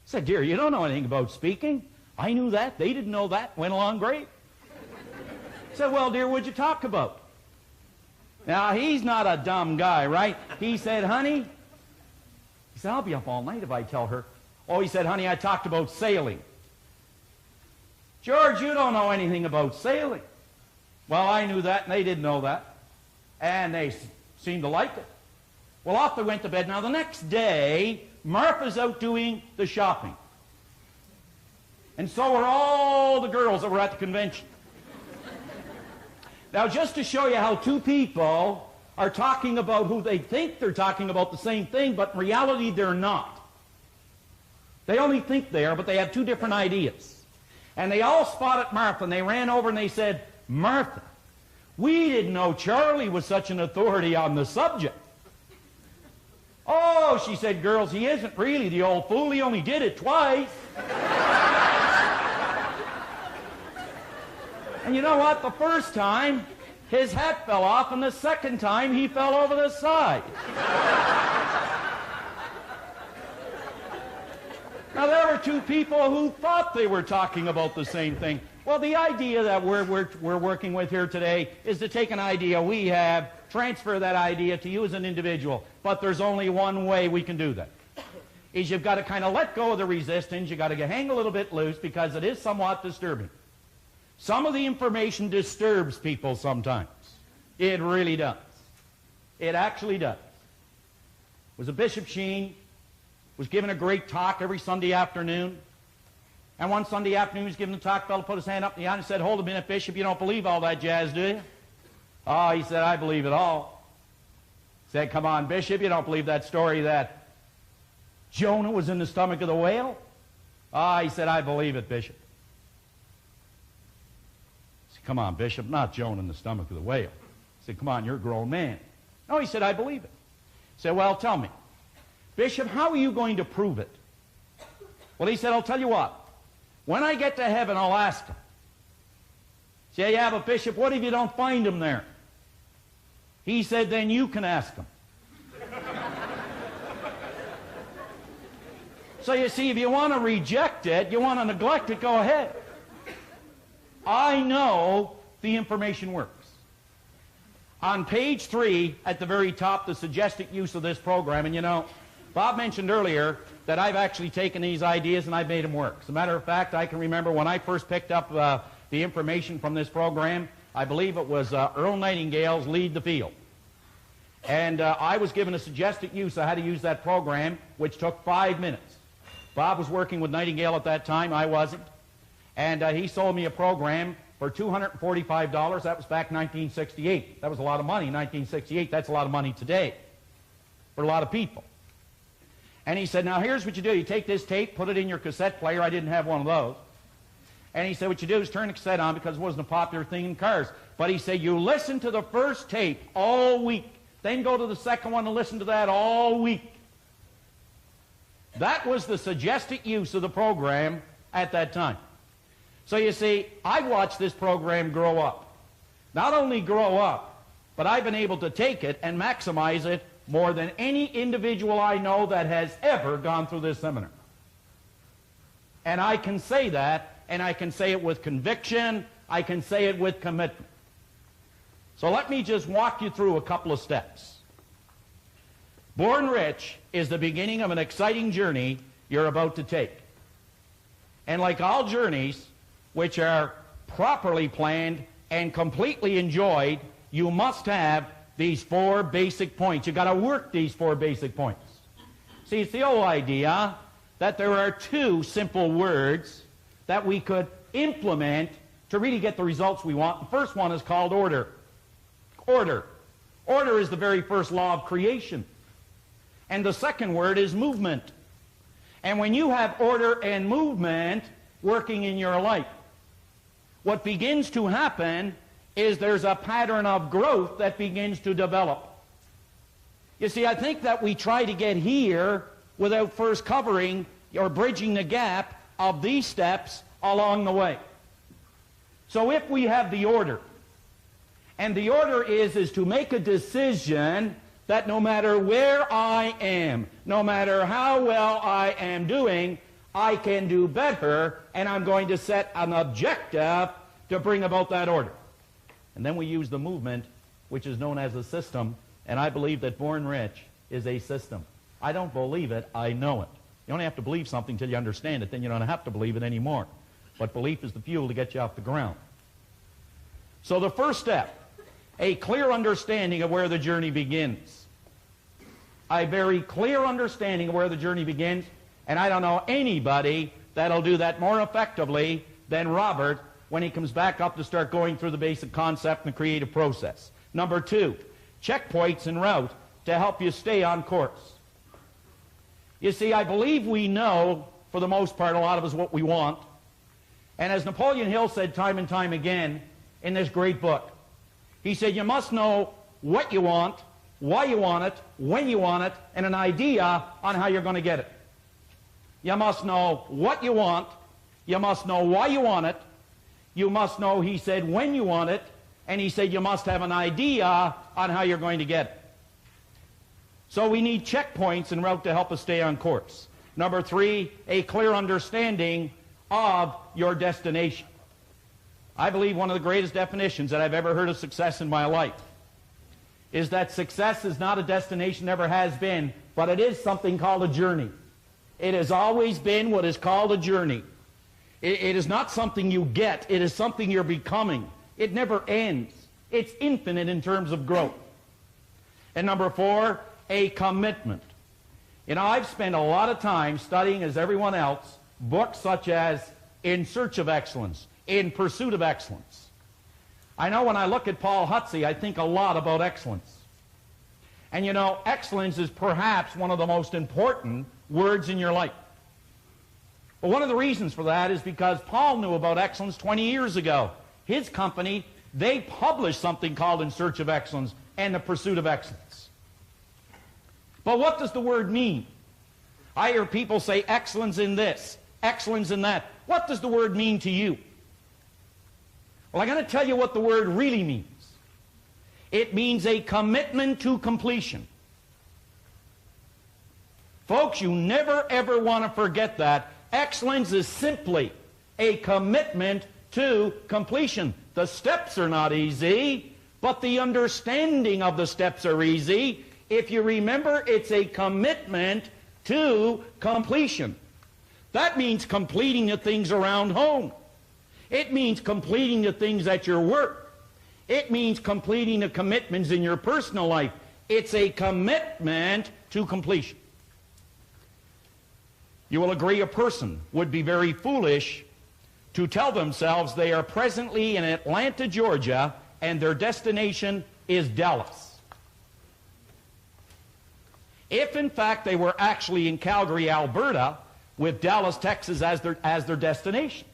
Said, "Dear, you don't know anything about speaking." "I knew that. They didn't know that. Went along great." Said, "Well, dear, what'd you talk about?" Now, he's not a dumb guy, right? He said, "Honey," he said, "I'll be up all night if I tell her." Oh, he said, "Honey, I talked about sailing." "George, you don't know anything about sailing." Well, I knew that, and they didn't know that. And they seemed to like it. Well, off they went to bed. Now, the next day, Martha's out doing the shopping. And so are all the girls that were at the convention. Now, just to show you how two people are talking about who they think they're talking about the same thing, but in reality, they're not. They only think they are, but they have two different ideas. And they all spotted Martha, and they ran over and they said, "Martha, we didn't know Charlie was such an authority on the subject." "Oh," she said, "girls, he isn't really, the old fool. He only did it twice." And you know what? The first time, his hat fell off, and the second time, he fell over the side. Now, there were two people who thought they were talking about the same thing. Well, the idea that we're working with here today is to take an idea we have, transfer that idea to you as an individual. But there's only one way we can do that. Is you've got to kind of let go of the resistance. You've got to hang a little bit loose because it is somewhat disturbing. Some of the information disturbs people sometimes. It really does. It actually does. It was a Bishop Sheen was giving a great talk every Sunday afternoon. And one Sunday afternoon he was giving the talk, a fellow put his hand up in the air and said, "Hold a minute, Bishop, you don't believe all that jazz, do you?" "Oh," he said, "I believe it all." He said, "Come on, Bishop, you don't believe that story that Jonah was in the stomach of the whale?" "Ah," he said, "I believe it, Bishop." He said, "Come on, Bishop, not Jonah in the stomach of the whale." He said, "Come on, you're a grown man." "No," he said, "I believe it." He said, "Well, tell me, Bishop, how are you going to prove it?" Well, he said, "I'll tell you what. When I get to heaven, I'll ask him." He said, "Yeah, but Bishop, what if you don't find him there?" He said, "Then you can ask him." So you see, if you want to reject it, you want to neglect it, go ahead. I know the information works. On page 3, at the very top, the suggested use of this program, and you know, Bob mentioned earlier that I've actually taken these ideas and I've made them work. As a matter of fact, I can remember when I first picked up the information from this program, I believe it was Earl Nightingale's Lead the Field. And I was given a suggested use of how to use that program, which took 5 minutes. Bob was working with Nightingale at that time, I wasn't. And he sold me a program for $245. That was back in 1968. That was a lot of money in 1968. That's a lot of money today for a lot of people. And he said, "Now here's what you do. You take this tape, put it in your cassette player." I didn't have one of those. And he said, "What you do is turn the cassette on," because it wasn't a popular thing in cars. But he said, "You listen to the first tape all week. Then go to the second one and listen to that all week." That was the suggested use of the program at that time. So you see, I've watched this program grow up. Not only grow up, but I've been able to take it and maximize it more than any individual I know that has ever gone through this seminar. And I can say that, and I can say it with conviction, I can say it with commitment. So let me just walk you through a couple of steps. Born Rich is the beginning of an exciting journey you're about to take. And like all journeys, which are properly planned and completely enjoyed, you must have these 4 basic points. You've got to work these 4 basic points. See, it's the old idea that there are 2 simple words that we could implement to really get the results we want. The first one is called order. Order. Order is the very first law of creation. And the second word is movement. And when you have order and movement working in your life, what begins to happen is there's a pattern of growth that begins to develop. You see, I think that we try to get here without first covering or bridging the gap of these steps along the way. So if we have the order, and the order is to make a decision that no matter where I am, no matter how well I am doing, I can do better, and I'm going to set an objective to bring about that order. And then we use the movement, which is known as a system, and I believe that Born Rich is a system. I don't believe it, I know it. You only have to believe something till you understand it, then you don't have to believe it anymore. But belief is the fuel to get you off the ground. So the first step, a clear understanding of where the journey begins. A very clear understanding of where the journey begins, and I don't know anybody that'll do that more effectively than Robert when he comes back up to start going through the basic concept and the creative process. Number two, checkpoints en route to help you stay on course. You see, I believe we know, for the most part, a lot of us what we want. And as Napoleon Hill said time and time again in this great book, he said, you must know what you want, why you want it, when you want it, and an idea on how you're going to get it. You must know what you want, you must know why you want it, you must know, he said, when you want it, and he said you must have an idea on how you're going to get it. So we need checkpoints en route to help us stay on course. Number three, a clear understanding of your destination. I believe one of the greatest definitions that I've ever heard of success in my life is that success is not a destination, never has been, but it is something called a journey. It has always been what is called a journey. It is not something you get, it is something you're becoming. It never ends. It's infinite in terms of growth. And number four, a commitment. You know, I've spent a lot of time studying, as everyone else, books such as In Search of Excellence, In Pursuit of Excellence. I know when I look at Paul Hutsey, I think a lot about excellence. And you know, excellence is perhaps one of the most important words in your life. But one of the reasons for that is because Paul knew about excellence 20 years ago. His company, they published something called In Search of Excellence and The Pursuit of Excellence. But what does the word mean? I hear people say excellence in this, excellence in that. What does the word mean to you? Well, I'm going to tell you what the word really means. It means a commitment to completion. Folks, you never ever want to forget that. Excellence is simply a commitment to completion. The steps are not easy, but the understanding of the steps are easy. If you remember, it's a commitment to completion. That means completing the things around home. It means completing the things at your work. It means completing the commitments in your personal life. It's a commitment to completion. You will agree a person would be very foolish to tell themselves they are presently in Atlanta, Georgia, and their destination is Dallas. If, in fact, they were actually in Calgary, Alberta, with Dallas, Texas as their destination.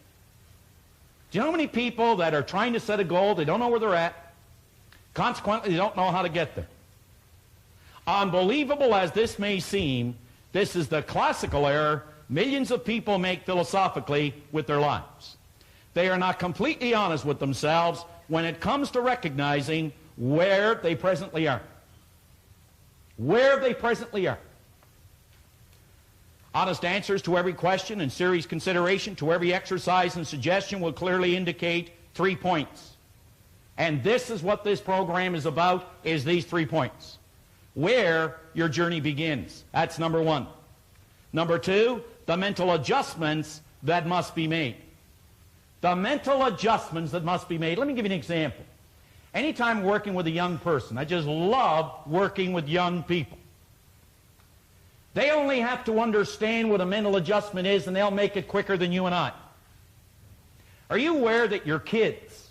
Do you know how many people that are trying to set a goal, they don't know where they're at, consequently they don't know how to get there? Unbelievable as this may seem, this is the classical error millions of people make philosophically with their lives. They are not completely honest with themselves when it comes to recognizing where they presently are. Where they presently are. Honest answers to every question and serious consideration to every exercise and suggestion will clearly indicate 3 points. And this is what this program is about, is these 3 points. Where your journey begins. That's number one. Number two, the mental adjustments that must be made. The mental adjustments that must be made. Let me give you an example. Anytime working with a young person, I just love working with young people. They only have to understand what a mental adjustment is, and they'll make it quicker than you and I. Are you aware that your kids,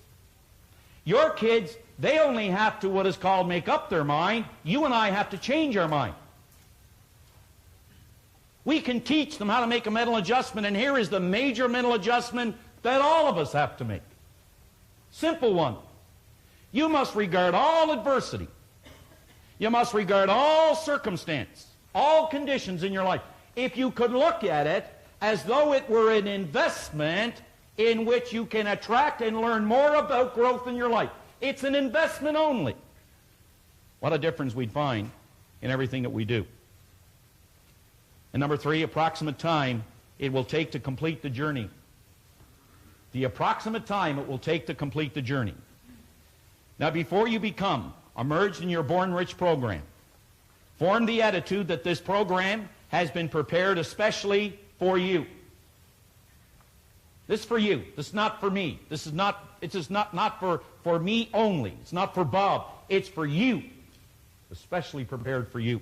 they only have to what is called make up their mind. You and I have to change our mind. We can teach them how to make a mental adjustment, and here is the major mental adjustment that all of us have to make. Simple one. You must regard all adversity. You must regard all circumstance, all conditions in your life. If you could look at it as though it were an investment in which you can attract and learn more about growth in your life. It's an investment only. What a difference we'd find in everything that we do. And number 3, approximate time it will take to complete the journey. The approximate time it will take to complete the journey. Now, before you become immersed in your Born Rich program, form the attitude that this program has been prepared especially for you. This is for you. This is not for me. This is not, it's just not for me only. It's not for Bob. It's for you. Especially prepared for you.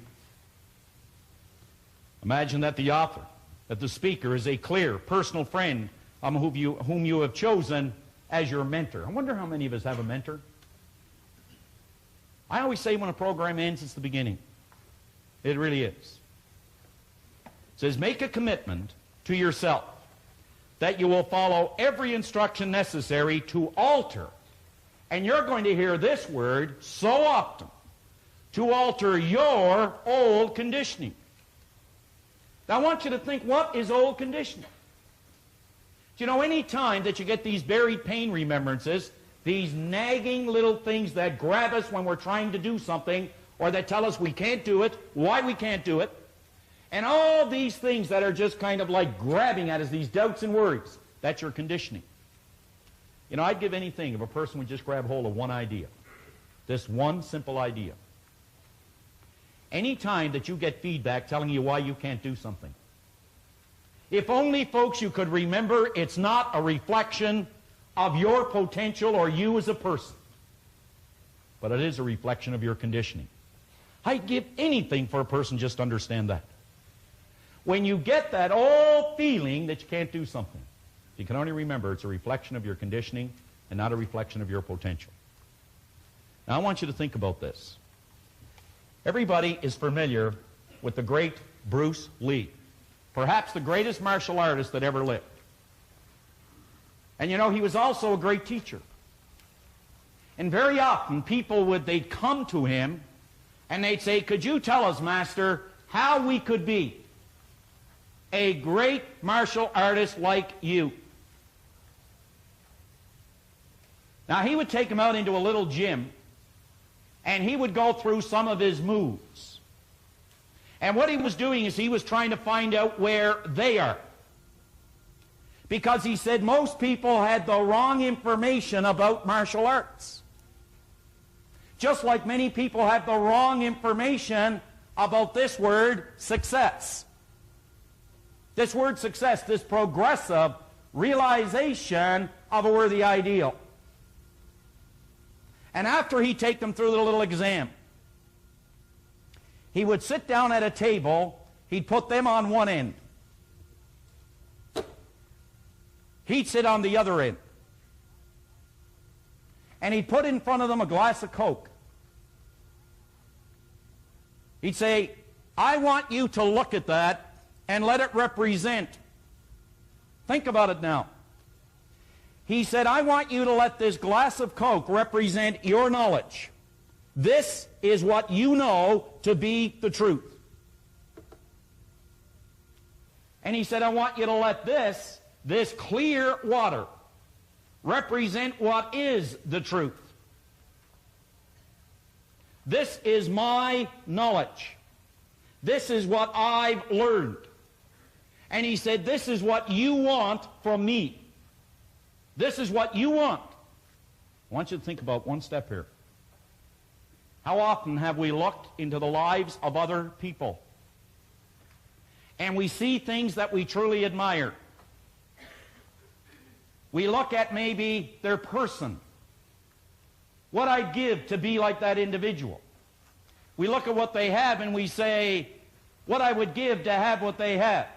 Imagine that the author, that the speaker is a clear, personal friend whom you have chosen as your mentor. I wonder how many of us have a mentor. I always say when a program ends, it's the beginning. It really is. It says, make a commitment to yourself that you will follow every instruction necessary to alter, and you're going to hear this word so often, to alter your old conditioning. Now I want you to think, what is old conditioning? Do you know, any time that you get these buried pain remembrances, these nagging little things that grab us when we're trying to do something, or that tell us we can't do it, why we can't do it, and all these things that are just kind of like grabbing at us, these doubts and worries, that's your conditioning. You know, I'd give anything if a person would just grab hold of one idea. This one simple idea. Any time that you get feedback telling you why you can't do something, if only, folks, you could remember it's not a reflection of your potential or you as a person, but it is a reflection of your conditioning. I'd give anything for a person just to understand that. When you get that old feeling that you can't do something, you can only remember it's a reflection of your conditioning and not a reflection of your potential. Now I want you to think about this. Everybody is familiar with the great Bruce Lee, perhaps the greatest martial artist that ever lived. And you know, he was also a great teacher. And very often they'd come to him and they'd say, could you tell us, Master, how we could be a great martial artist like you? Now he would take them out into a little gym and he would go through some of his moves. And what he was doing is he was trying to find out where they are. Because he said most people had the wrong information about martial arts. Just like many people have the wrong information about this word, success. This word success, this progressive realization of a worthy ideal. And after he'd take them through the little exam, he would sit down at a table, he'd put them on one end. He'd sit on the other end. And he'd put in front of them a glass of Coke. He'd say, I want you to look at that and let it represent. Think about it now. He said, I want you to let this glass of Coke represent your knowledge. This is what you know to be the truth. And he said, I want you to let this clear water represent what is the truth. This is my knowledge. This is what I've learned. And he said, this is what you want from me. This is what you want. I want you to think about one step here. How often have we looked into the lives of other people and we see things that we truly admire? We look at maybe their person, what I'd give to be like that individual. We look at what they have and we say, what I would give to have what they have.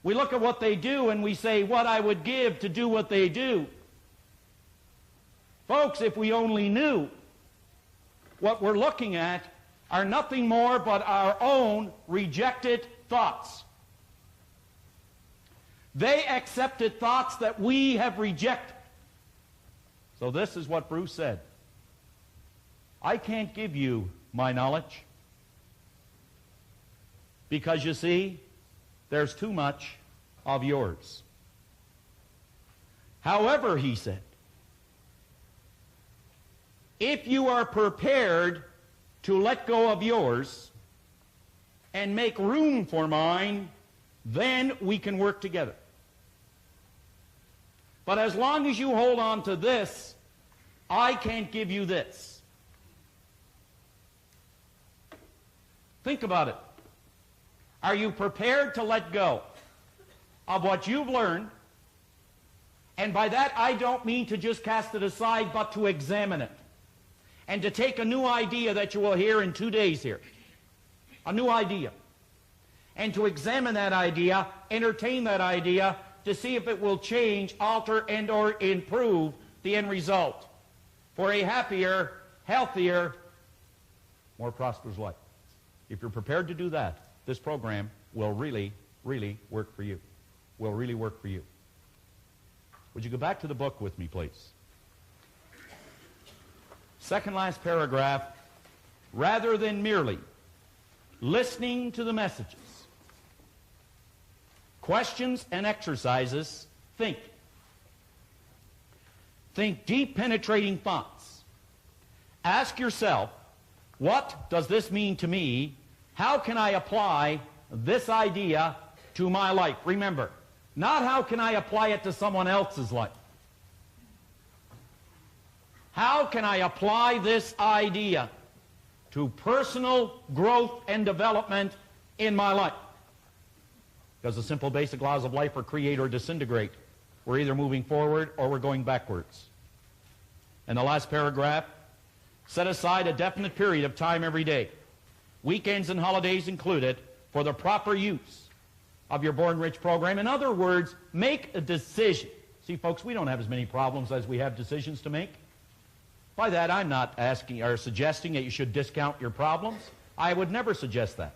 We look at what they do and we say, what I would give to do what they do. Folks, if we only knew, what we're looking at are nothing more but our own rejected thoughts. They accepted thoughts that we have rejected. So this is what Bruce said. I can't give you my knowledge because, you see, there's too much of yours. However, he said, if you are prepared to let go of yours and make room for mine, then we can work together. But as long as you hold on to this, I can't give you this. Think about it. Are you prepared to let go of what you've learned? And by that, I don't mean to just cast it aside, but to examine it. And to take a new idea that you will hear in 2 days here. A new idea. And to examine that idea, entertain that idea, to see if it will change, alter, and or improve the end result for a happier, healthier, more prosperous life. If you're prepared to do that, this program will really, really work for you. Will really work for you. Would you go back to the book with me, please? Second last paragraph. Rather than merely listening to the messages, questions and exercises, think. Think deep, penetrating thoughts. Ask yourself, what does this mean to me? How can I apply this idea to my life? Remember, not how can I apply it to someone else's life. How can I apply this idea to personal growth and development in my life? Because the simple basic laws of life are create or disintegrate. We're either moving forward or we're going backwards. And the last paragraph, set aside a definite period of time every day, weekends and holidays included, for the proper use of your Born Rich program. In other words, make a decision. See, folks, we don't have as many problems as we have decisions to make. By that, I'm not asking or suggesting that you should discount your problems. I would never suggest that.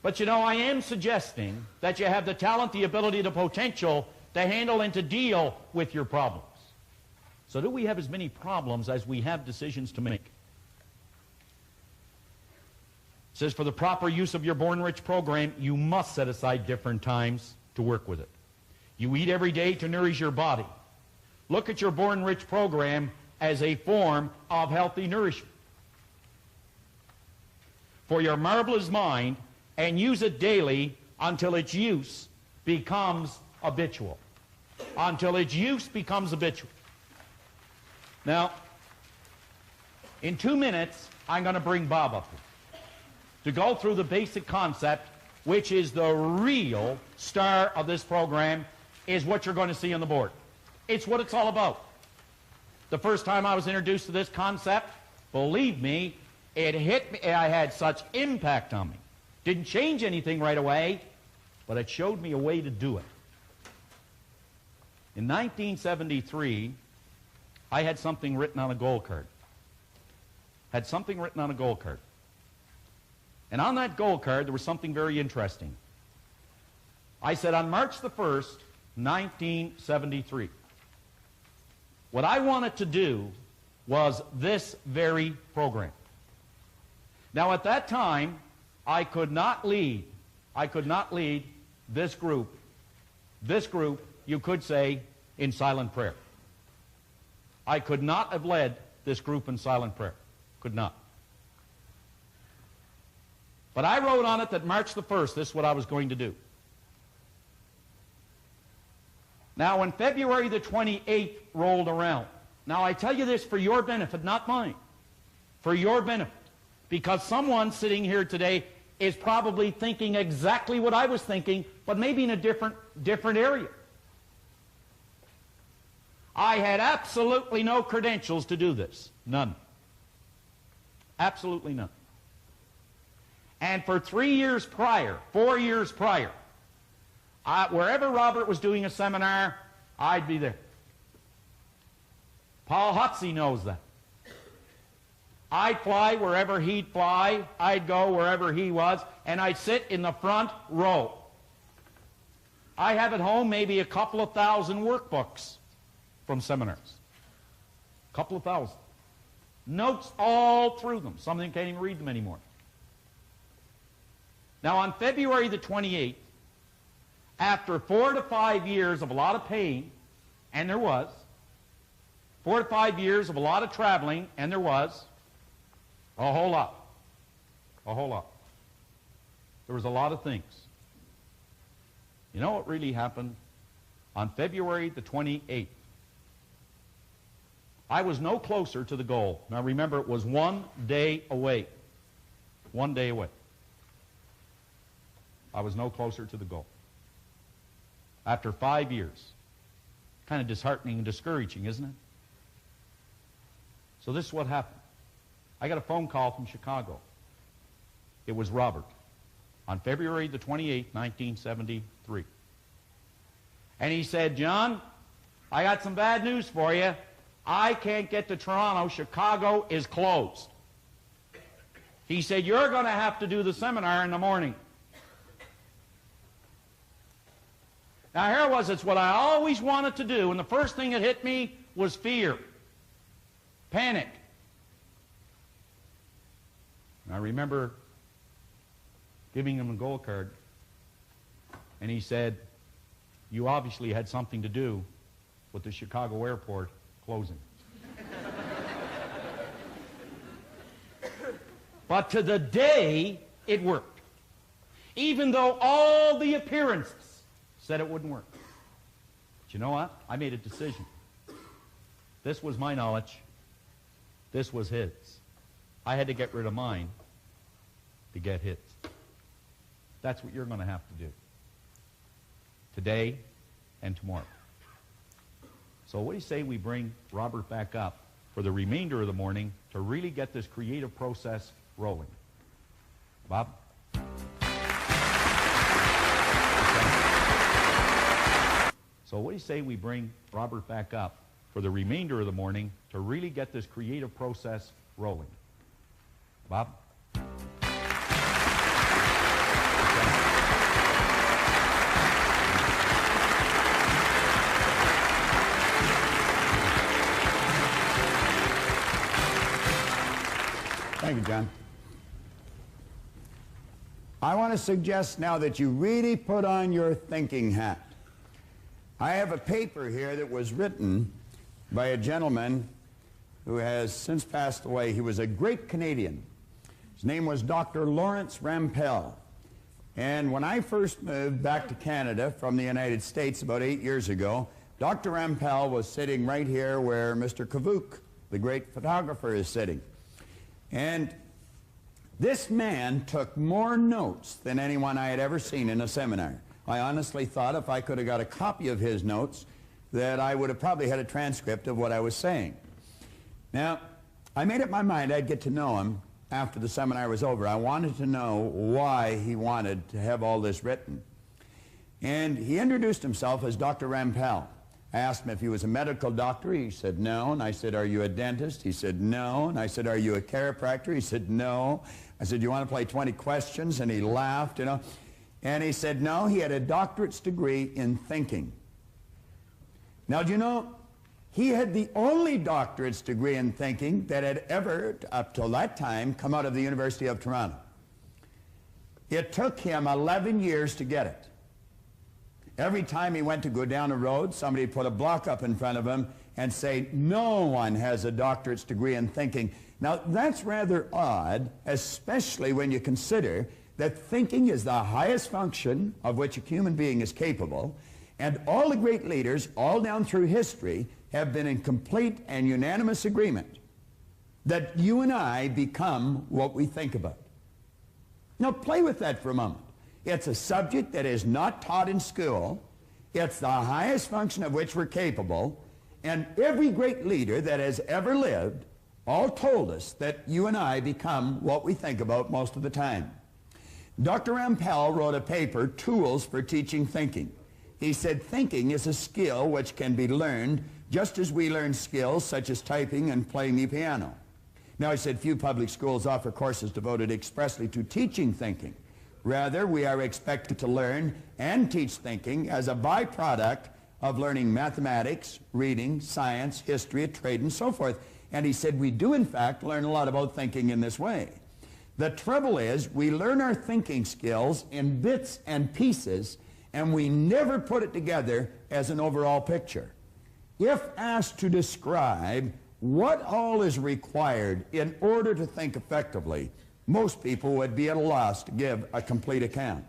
But you know, I am suggesting that you have the talent, the ability, the potential to handle and to deal with your problems. So do we have as many problems as we have decisions to make? It says, for the proper use of your Born Rich program, you must set aside different times to work with it. You eat every day to nourish your body. Look at your Born Rich program as a form of healthy nourishment for your marvelous mind, and use it daily until its use becomes habitual. Until its use becomes habitual. Now, in 2 minutes, I'm going to bring Bob up here to go through the basic concept, which is the real star of this program, is what you're going to see on the board. It's what it's all about. The first time I was introduced to this concept, believe me, it hit me. It had such impact on me. Didn't change anything right away, but it showed me a way to do it. In 1973, I had something written on a goal card. Had something written on a goal card. And on that goal card, there was something very interesting. I said, on March the 1st, 1973, what I wanted to do was this very program. Now, at that time, I could not lead this group, you could say, in silent prayer. I could not have led this group in silent prayer. Could not. But I wrote on it that March the 1st, this is what I was going to do. Now, when February the 28th rolled around, now I tell you this for your benefit, not mine, for your benefit, because someone sitting here today is probably thinking exactly what I was thinking, but maybe in a different area. I had absolutely no credentials to do this. None. Absolutely none. And for 4 years prior, wherever Robert was doing a seminar, I'd be there. Paul Hutsey knows that. I'd fly wherever he'd fly. I'd go wherever he was, and I'd sit in the front row. I have at home maybe a couple of thousand workbooks from seminars. A couple of thousand. Notes all through them. Some of them can't even read them anymore. Now, on February the 28th, after 4 to 5 years of a lot of pain, and there was, 4 to 5 years of a lot of traveling, and there was, a whole lot. A whole lot. There was a lot of things. You know what really happened? On February the 28th, I was no closer to the goal. Now remember, it was 1 day away. 1 day away. I was no closer to the goal. After 5 years. Kind of disheartening and discouraging, isn't it? So this is what happened. I got a phone call from Chicago. It was Robert on February the 28th, 1973. And he said, John, I got some bad news for you. I can't get to Toronto. Chicago is closed. He said, you're going to have to do the seminar in the morning. Now here it was, it's what I always wanted to do, and the first thing that hit me was fear, panic. And I remember giving him a gold card, and he said, you obviously had something to do with the Chicago airport closing. But to the day, it worked. Even though all the appearances said it wouldn't work. But you know what? I made a decision. This was my knowledge. This was his. I had to get rid of mine to get his. That's what you're going to have to do. Today and tomorrow. So what do you say we bring Robert back up for the remainder of the morning to really get this creative process rolling? Bob? So what do you say we bring Robert back up for the remainder of the morning to really get this creative process rolling? Bob? Thank you, John. I want to suggest now that you really put on your thinking hat. I have a paper here that was written by a gentleman who has since passed away. He was a great Canadian. His name was Dr. Lawrence Rampell. And when I first moved back to Canada from the United States about 8 years ago, Dr. Rampell was sitting right here where Mr. Kavuk, the great photographer, is sitting. And this man took more notes than anyone I had ever seen in a seminar. I honestly thought if I could have got a copy of his notes that I would have probably had a transcript of what I was saying. Now, I made up my mind I'd get to know him after the seminar was over. I wanted to know why he wanted to have all this written. And he introduced himself as Dr. Rampell. I asked him if he was a medical doctor. He said no. And I said, are you a dentist? He said no. And I said, are you a chiropractor? He said no. I said, do you want to play 20 questions? And he laughed, you know. And he said no, he had a doctorate's degree in thinking. Now, do you know, he had the only doctorate's degree in thinking that had ever, up till that time, come out of the University of Toronto. It took him 11 years to get it. Every time he went to go down a road, somebody would put a block up in front of him and say, no one has a doctorate's degree in thinking. Now, that's rather odd, especially when you consider that thinking is the highest function of which a human being is capable, and all the great leaders, all down through history, have been in complete and unanimous agreement that you and I become what we think about. Now, play with that for a moment. It's a subject that is not taught in school. It's the highest function of which we're capable. And every great leader that has ever lived all told us that you and I become what we think about most of the time. Dr. Rampell wrote a paper, Tools for Teaching Thinking. He said thinking is a skill which can be learned just as we learn skills such as typing and playing the piano. Now, he said few public schools offer courses devoted expressly to teaching thinking. Rather, we are expected to learn and teach thinking as a byproduct of learning mathematics, reading, science, history, trade, and so forth. And he said we do, in fact, learn a lot about thinking in this way. The trouble is we learn our thinking skills in bits and pieces, and we never put it together as an overall picture. If asked to describe what all is required in order to think effectively, most people would be at a loss to give a complete account.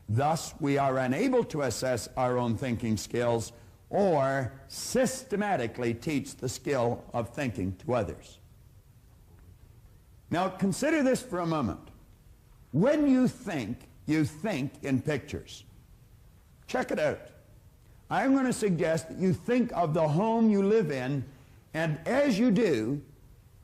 Thus, we are unable to assess our own thinking skills or systematically teach the skill of thinking to others. Now, consider this for a moment. When you think in pictures. Check it out. I'm going to suggest that you think of the home you live in, and as you do,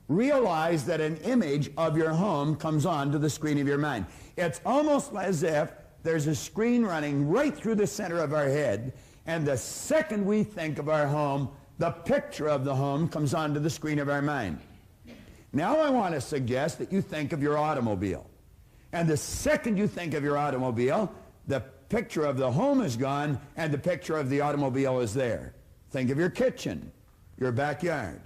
realize that an image of your home comes onto the screen of your mind. It's almost as if there's a screen running right through the center of our head, and the second we think of our home, the picture of the home comes onto the screen of our mind. Now I want to suggest that you think of your automobile. And the second you think of your automobile, the picture of the home is gone, and the picture of the automobile is there. Think of your kitchen, your backyard.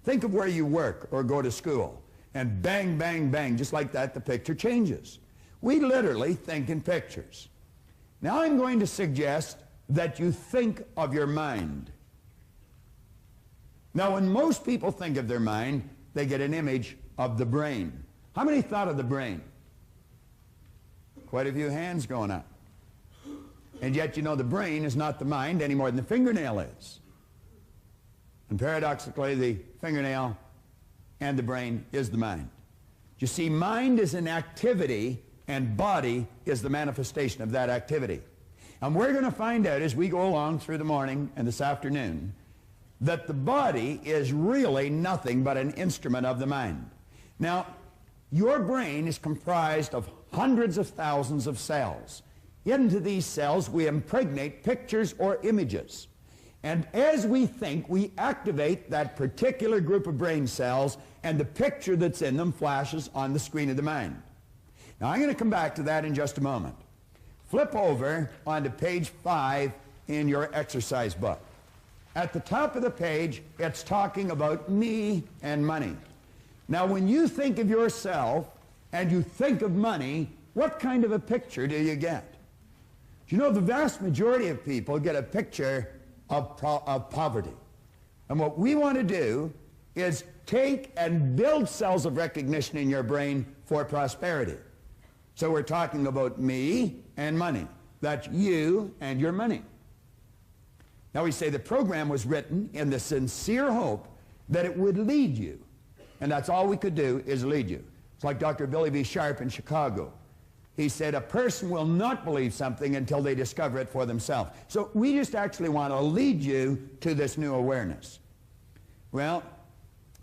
Think of where you work or go to school. And bang, bang, bang, just like that, the picture changes. We literally think in pictures. Now I'm going to suggest that you think of your mind. Now, when most people think of their mind, they get an image of the brain. How many thought of the brain? Quite a few hands going up. And yet, you know, the brain is not the mind any more than the fingernail is. And paradoxically, the fingernail and the brain is the mind. You see, mind is an activity, and body is the manifestation of that activity. And we're going to find out as we go along through the morning and this afternoon that the body is really nothing but an instrument of the mind. Now, your brain is comprised of hundreds of thousands of cells. Into these cells, we impregnate pictures or images. And as we think, we activate that particular group of brain cells, and the picture that's in them flashes on the screen of the mind. Now, I'm going to come back to that in just a moment. Flip over onto page 5 in your exercise book. At the top of the page, it's talking about me and money. Now, when you think of yourself and you think of money, what kind of a picture do you get? Do you know the vast majority of people get a picture of poverty? And what we want to do is take and build cells of recognition in your brain for prosperity. So we're talking about me and money. That's you and your money. Now we say the program was written in the sincere hope that it would lead you. And that's all we could do is lead you. It's like Dr. Billy B. Sharp in Chicago. He said a person will not believe something until they discover it for themselves. So we just actually want to lead you to this new awareness. Well,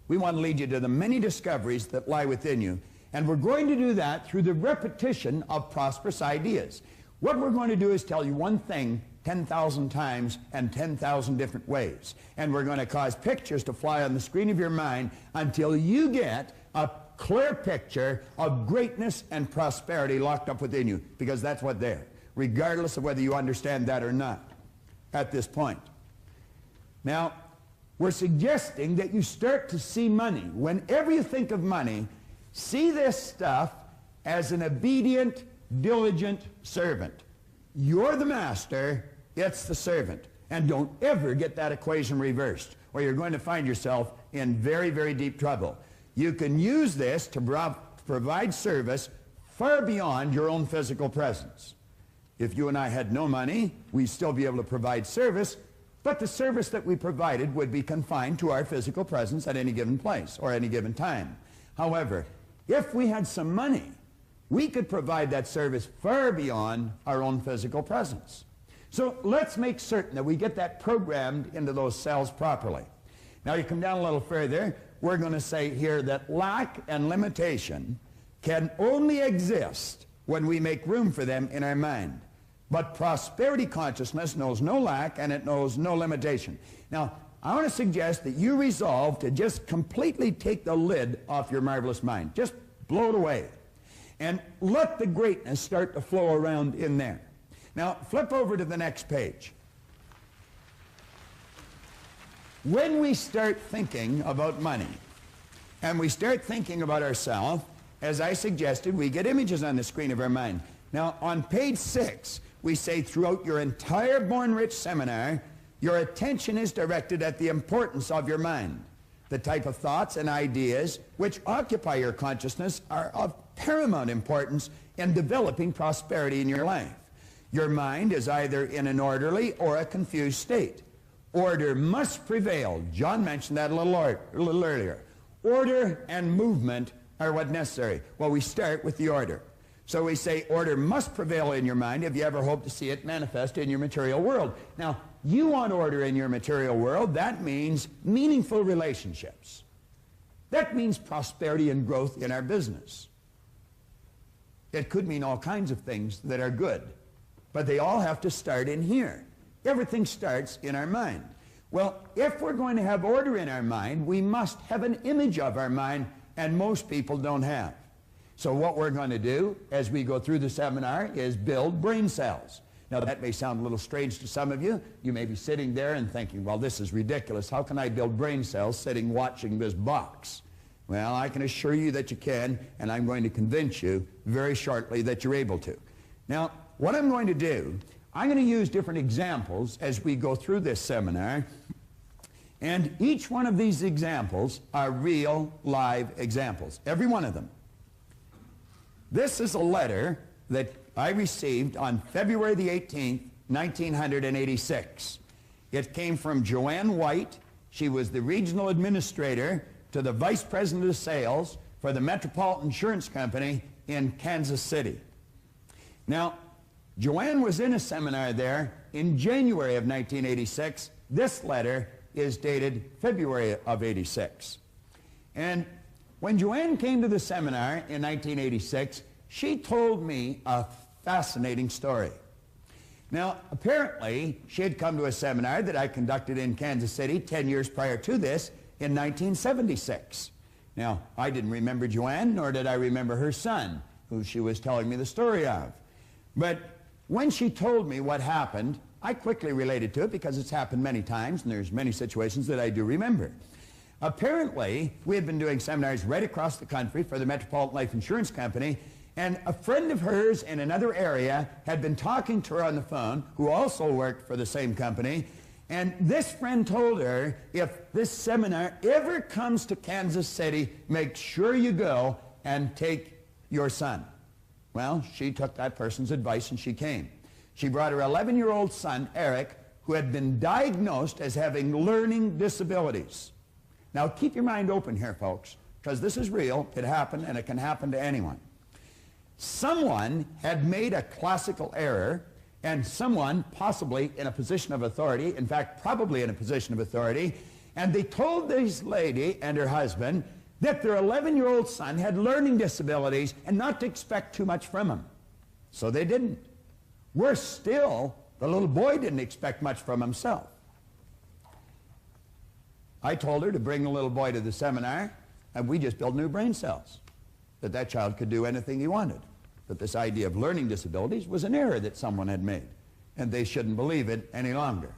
we want to lead you to the many discoveries that lie within you. And we're going to do that through the repetition of prosperous ideas. What we're going to do is tell you one thing 10,000 times and 10,000 different ways. And we're going to cause pictures to fly on the screen of your mind until you get a clear picture of greatness and prosperity locked up within you, because that's what they're, regardless of whether you understand that or not at this point. Now, we're suggesting that you start to see money. Whenever you think of money, see this stuff as an obedient, diligent servant. You're the master, it's the servant. And don't ever get that equation reversed, or you're going to find yourself in very, very deep trouble. You can use this to provide service far beyond your own physical presence. If you and I had no money, we'd still be able to provide service, but the service that we provided would be confined to our physical presence at any given place or any given time. However, if we had some money, we could provide that service far beyond our own physical presence. So let's make certain that we get that programmed into those cells properly. Now you come down a little further, we're going to say here that lack and limitation can only exist when we make room for them in our mind. But prosperity consciousness knows no lack and it knows no limitation. Now, I want to suggest that you resolve to just completely take the lid off your marvelous mind. Just blow it away. And let the greatness start to flow around in there. Now, flip over to the next page. When we start thinking about money, and we start thinking about ourselves, as I suggested, we get images on the screen of our mind. Now, on page 6, we say throughout your entire Born Rich seminar, your attention is directed at the importance of your mind. The type of thoughts and ideas which occupy your consciousness are of paramount importance in developing prosperity in your life. Your mind is either in an orderly or a confused state. Order must prevail. John mentioned that a little earlier. Order and movement are what necessary. Well, we start with the order. So we say order must prevail in your mind if you ever hope to see it manifest in your material world. Now, you want order in your material world. That means meaningful relationships. That means prosperity and growth in our business. It could mean all kinds of things that are good, but they all have to start in here. Everything starts in our mind. Well, if we're going to have order in our mind, we must have an image of our mind, and most people don't have. So what we're going to do as we go through the seminar is build brain cells. Now, that may sound a little strange to some of you. You may be sitting there and thinking, well, this is ridiculous. How can I build brain cells sitting watching this box? Well, I can assure you that you can, and I'm going to convince you very shortly that you're able to. Now, what I'm going to do, I'm going to use different examples as we go through this seminar, and each one of these examples are real, live examples, every one of them. This is a letter that I received on February the 18th, 1986. It came from Joanne White. She was the regional administrator to the vice president of sales for the Metropolitan Insurance Company in Kansas City. Now, Joanne was in a seminar there in January of 1986. This letter is dated February of 86. And when Joanne came to the seminar in 1986, she told me a fascinating story. Now, apparently, she had come to a seminar that I conducted in Kansas City 10 years prior to this in 1976. Now, I didn't remember Joanne, nor did I remember her son, who she was telling me the story of. But when she told me what happened, I quickly related to it because it's happened many times, and there's many situations that I do remember. Apparently, we had been doing seminars right across the country for the Metropolitan Life Insurance Company, and a friend of hers in another area had been talking to her on the phone, who also worked for the same company, and this friend told her, if this seminar ever comes to Kansas City, make sure you go and take your son. Well, she took that person's advice and she came. She brought her 11-year-old son, Eric, who had been diagnosed as having learning disabilities. Now, keep your mind open here, folks, because this is real. It happened, and it can happen to anyone. Someone had made a classical error, and someone, possibly in a position of authority, in fact, probably in a position of authority, and they told this lady and her husband that their 11-year-old son had learning disabilities and not to expect too much from him. So they didn't. Worse still, the little boy didn't expect much from himself. I told her to bring the little boy to the seminar, and we just built new brain cells, that child could do anything he wanted, that this idea of learning disabilities was an error that someone had made, and they shouldn't believe it any longer.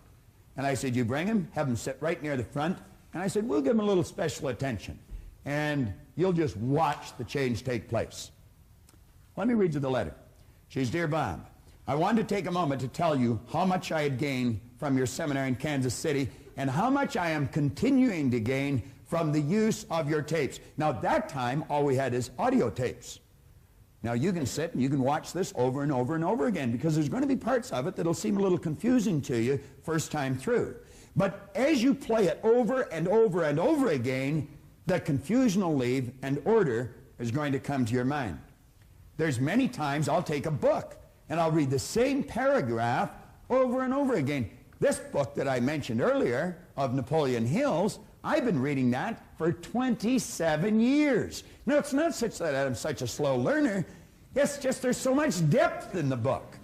And I said, you bring him, have him sit right near the front, and I said, we'll give him a little special attention, and you'll just watch the change take place. Let me read you the letter. She says, Dear Bob, I wanted to take a moment to tell you how much I had gained from your seminar in Kansas City and how much I am continuing to gain from the use of your tapes. Now, at that time, all we had is audio tapes. Now, you can sit and you can watch this over and over and over again because there's going to be parts of it that'll seem a little confusing to you first time through. But as you play it over and over and over again, the confusion will leave and order is going to come to your mind. There's many times I'll take a book and I'll read the same paragraph over and over again. This book that I mentioned earlier of Napoleon Hill's, I've been reading that for 27 years. Now, it's not such that I'm such a slow learner. It's just there's so much depth in the book.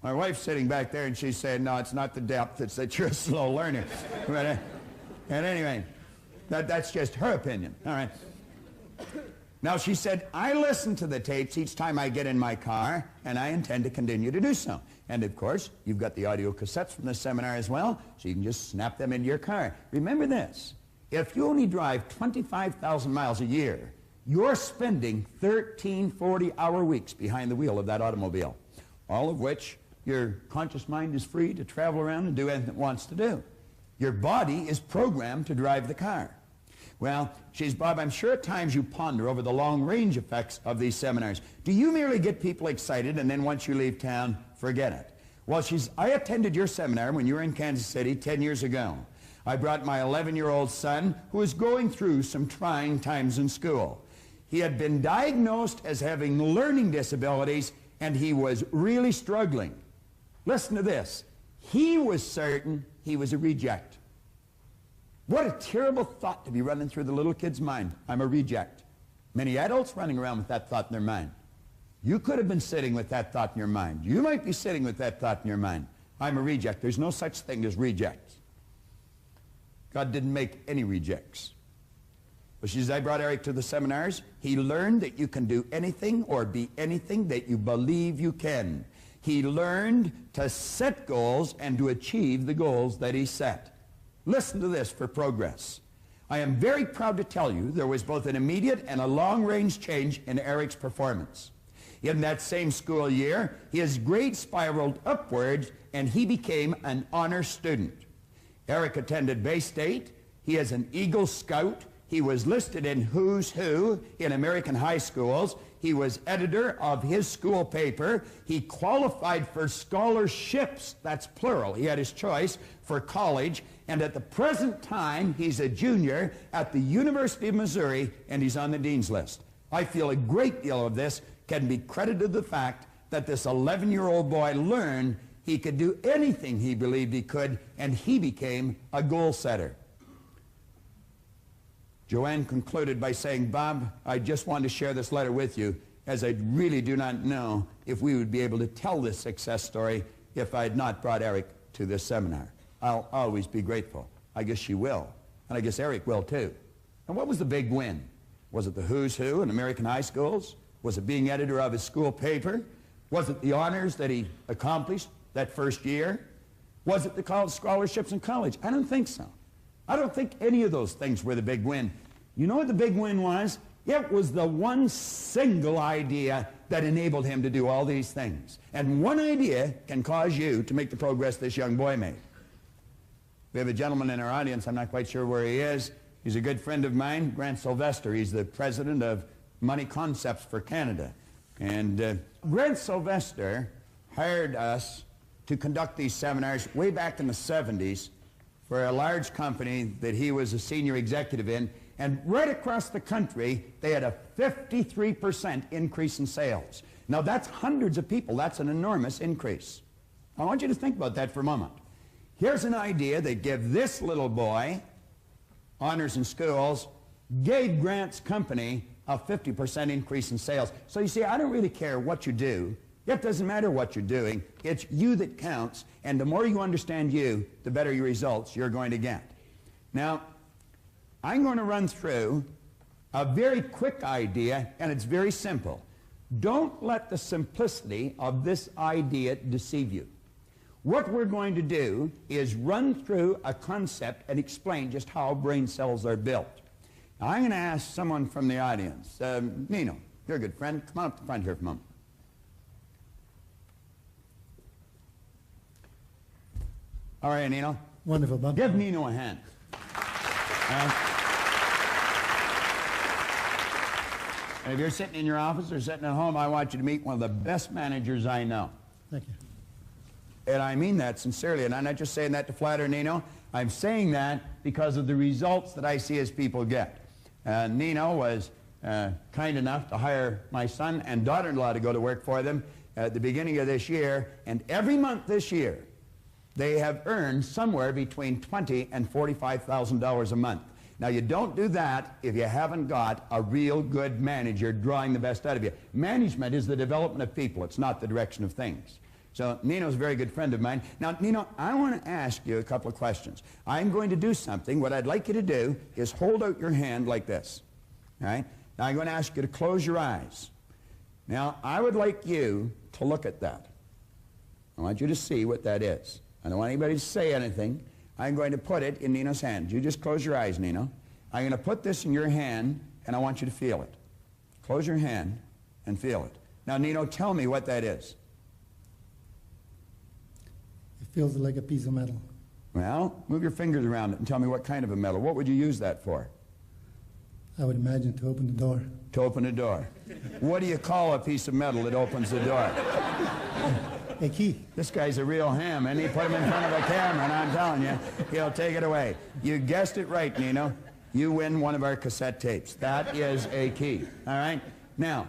My wife's sitting back there, and she's saying, no, it's not the depth, it's that you're a slow learner. But, and anyway, that's just her opinion. All right. Now, she said, I listen to the tapes each time I get in my car, and I intend to continue to do so. And, of course, you've got the audio cassettes from this seminar as well, so you can just snap them into your car. Remember this. If you only drive 25,000 miles a year, you're spending 13 40-hour weeks behind the wheel of that automobile, all of which your conscious mind is free to travel around and do anything it wants to do. Your body is programmed to drive the car. Well, she says, Bob, I'm sure at times you ponder over the long-range effects of these seminars. Do you merely get people excited and then once you leave town, forget it? Well, I attended your seminar when you were in Kansas City 10 years ago. I brought my 11-year-old son who was going through some trying times in school. He had been diagnosed as having learning disabilities and he was really struggling. Listen to this. He was certain he was a reject. What a terrible thought to be running through the little kid's mind. I'm a reject. Many adults running around with that thought in their mind. You could have been sitting with that thought in your mind. You might be sitting with that thought in your mind. I'm a reject. There's no such thing as rejects. God didn't make any rejects. But she says, I brought Eric to the seminars. He learned that you can do anything or be anything that you believe you can. He learned to set goals and to achieve the goals that he set. Listen to this for progress. I am very proud to tell you there was both an immediate and a long-range change in Eric's performance. In that same school year, his grades spiraled upwards and he became an honor student. Eric attended Bay State. He is an Eagle Scout. He was listed in Who's Who in American high schools. He was editor of his school paper. He qualified for scholarships, that's plural, he had his choice, for college. And at the present time, he's a junior at the University of Missouri, and he's on the dean's list. I feel a great deal of this can be credited to the fact that this 11-year-old boy learned he could do anything he believed he could, and he became a goal setter. Joanne concluded by saying, Bob, I just wanted to share this letter with you, as I really do not know if we would be able to tell this success story if I had not brought Eric to this seminar. I'll always be grateful. I guess she will, and I guess Eric will too. And what was the big win? Was it the Who's Who in American high schools? Was it being editor of his school paper? Was it the honors that he accomplished that first year? Was it the college scholarships in college? I don't think so. I don't think any of those things were the big win. You know what the big win was? It was the one single idea that enabled him to do all these things. And one idea can cause you to make the progress this young boy made. We have a gentleman in our audience, I'm not quite sure where he is. He's a good friend of mine, Grant Sylvester. He's the president of Money Concepts for Canada. And Grant Sylvester hired us to conduct these seminars way back in the 70s for a large company that he was a senior executive in. And right across the country, they had a 53% increase in sales. Now, that's hundreds of people. That's an enormous increase. I want you to think about that for a moment. Here's an idea that gave this little boy honors in schools, gave Grant's company a 50% increase in sales. So you see, I don't really care what you do. It doesn't matter what you're doing. It's you that counts, and the more you understand you, the better your results you're going to get. Now, I'm going to run through a very quick idea, and it's very simple. Don't let the simplicity of this idea deceive you. What we're going to do is run through a concept and explain just how brain cells are built. Now, I'm going to ask someone from the audience. Nino, you're a good friend. Come on up to the front here for a moment. All right, Nino. Wonderful, Bob. Give Nino a hand. And if you're sitting in your office or sitting at home, I want you to meet one of the best managers I know. Thank you. And I mean that sincerely, and I'm not just saying that to flatter Nino. I'm saying that because of the results that I see as people get. Nino was kind enough to hire my son and daughter-in-law to go to work for them at the beginning of this year, and every month this year, they have earned somewhere between $20,000 and $45,000 a month. Now, you don't do that if you haven't got a real good manager drawing the best out of you. Management is the development of people. It's not the direction of things. So Nino's a very good friend of mine. Now, Nino, I want to ask you a couple of questions. I'm going to do something. What I'd like you to do is hold out your hand like this. All right? Now, I'm going to ask you to close your eyes. Now, I would like you to look at that. I want you to see what that is. I don't want anybody to say anything. I'm going to put it in Nino's hand. You just close your eyes, Nino. I'm going to put this in your hand, and I want you to feel it. Close your hand and feel it. Now, Nino, tell me what that is. It feels like a piece of metal. Well, move your fingers around it and tell me what kind of a metal. What would you use that for? I would imagine to open the door. To open a door. What do you call a piece of metal that opens the door? A key. This guy's a real ham, and he put him in front of a camera, and I'm telling you, he'll take it away. You guessed it right, Nino. You win one of our cassette tapes. That is a key. All right? Now,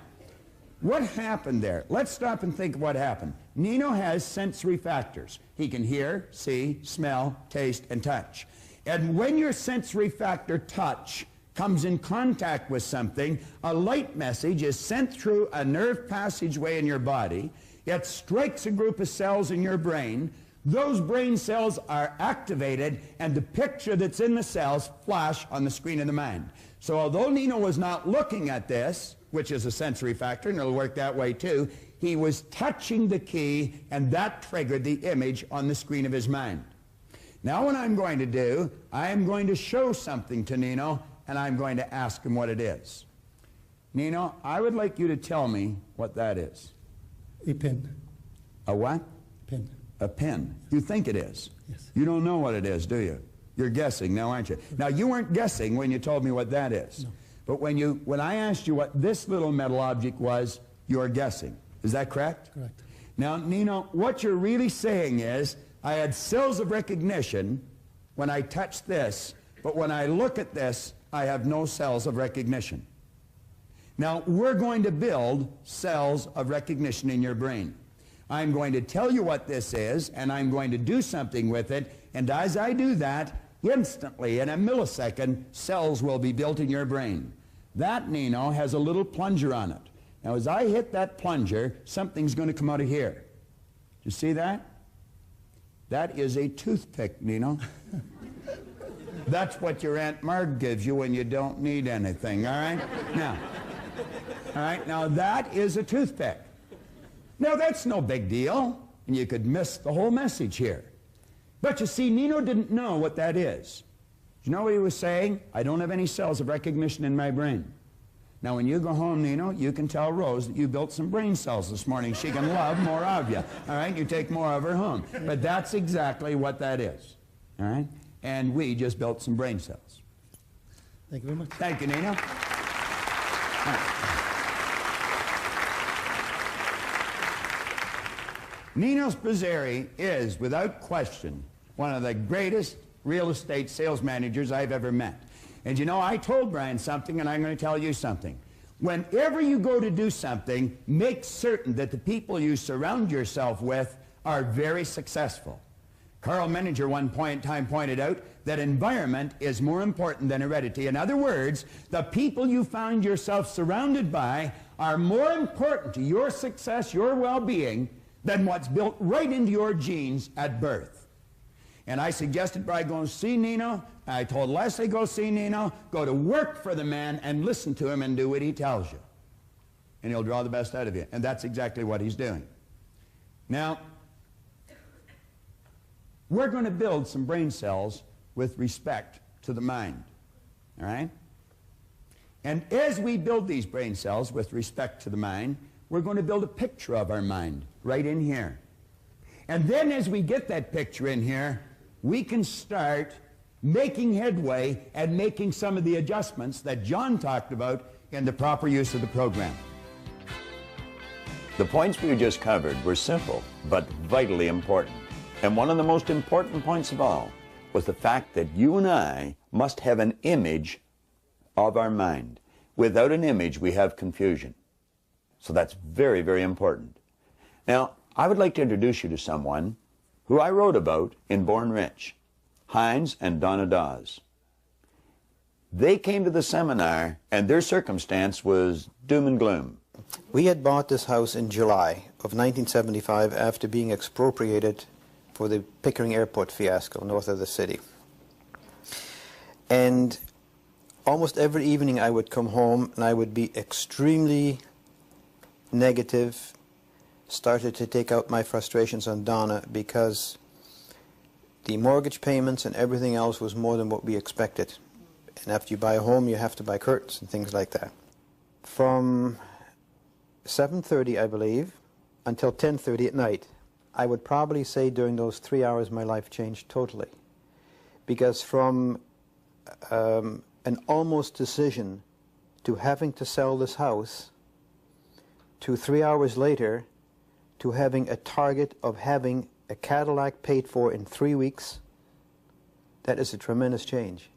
what happened there? Let's stop and think of what happened. Nino has sensory factors. He can hear, see, smell, taste, and touch. And when your sensory factor touch comes in contact with something, a light message is sent through a nerve passageway in your body. It strikes a group of cells in your brain. Those brain cells are activated, and the picture that's in the cells flash on the screen of the mind. So although Nino was not looking at this, which is a sensory factor, and it'll work that way too, he was touching the key, and that triggered the image on the screen of his mind. Now what I'm going to do, I am going to show something to Nino, and I'm going to ask him what it is. Nino, I would like you to tell me what that is. A pin. A what? Pin. A pin. You think it is? Yes. You don't know what it is, do you? You're guessing now, aren't you? Now, you weren't guessing when you told me what that is. No. But when I asked you what this little metal object was, you're guessing. Is that correct? Correct. Now, Nino, what you're really saying is, I had cells of recognition when I touched this, but when I look at this, I have no cells of recognition. Now, we're going to build cells of recognition in your brain. I'm going to tell you what this is, and I'm going to do something with it, and as I do that, instantly, in a millisecond, cells will be built in your brain. That, Nino, has a little plunger on it. Now, as I hit that plunger, something's going to come out of here. You see that? That is a toothpick, Nino. That's what your Aunt Marg gives you when you don't need anything, all right? Now, that is a toothpick. Now, that's no big deal, and you could miss the whole message here. But you see, Nino didn't know what that is. Do you know what he was saying? I don't have any cells of recognition in my brain. Now, when you go home, Nino, you can tell Rose that you built some brain cells this morning. She can love more of you, all right? You take more of her home. But that's exactly what that is, all right? And we just built some brain cells. Thank you very much. Thank you, Nino. Nino Spizzeri is, without question, one of the greatest real estate sales managers I've ever met. And you know, I told Brian something, and I'm going to tell you something. Whenever you go to do something, make certain that the people you surround yourself with are very successful. Carl Menninger one point in time pointed out that environment is more important than heredity. In other words, the people you find yourself surrounded by are more important to your success, your well-being, than what's built right into your genes at birth. And I suggested Brian go and see Nino. I told Leslie, go see Nino, go to work for the man and listen to him and do what he tells you. And he'll draw the best out of you. And that's exactly what he's doing. Now, we're going to build some brain cells with respect to the mind. All right? And as we build these brain cells with respect to the mind, we're going to build a picture of our mind right in here. And then as we get that picture in here, we can start making headway and making some of the adjustments that John talked about in the proper use of the program. The points we just covered were simple, but vitally important. And one of the most important points of all was the fact that you and I must have an image of our mind. Without an image, we have confusion. So that's very, very important. Now, I would like to introduce you to someone who I wrote about in Born Rich, Heinz and Donna Dawes. They came to the seminar, and their circumstance was doom and gloom. We had bought this house in July of 1975 after being expropriated for the Pickering Airport fiasco north of the city. And almost every evening I would come home and I would be extremely negative, started to take out my frustrations on Donna because the mortgage payments and everything else was more than what we expected. And after you buy a home, you have to buy curtains and things like that. from 7:30, I believe, until 10:30 at night. I would probably say during those 3 hours my life changed totally. Because from an almost decision to having to sell this house to 3 hours later to having a target of having a Cadillac paid for in 3 weeks, that is a tremendous change.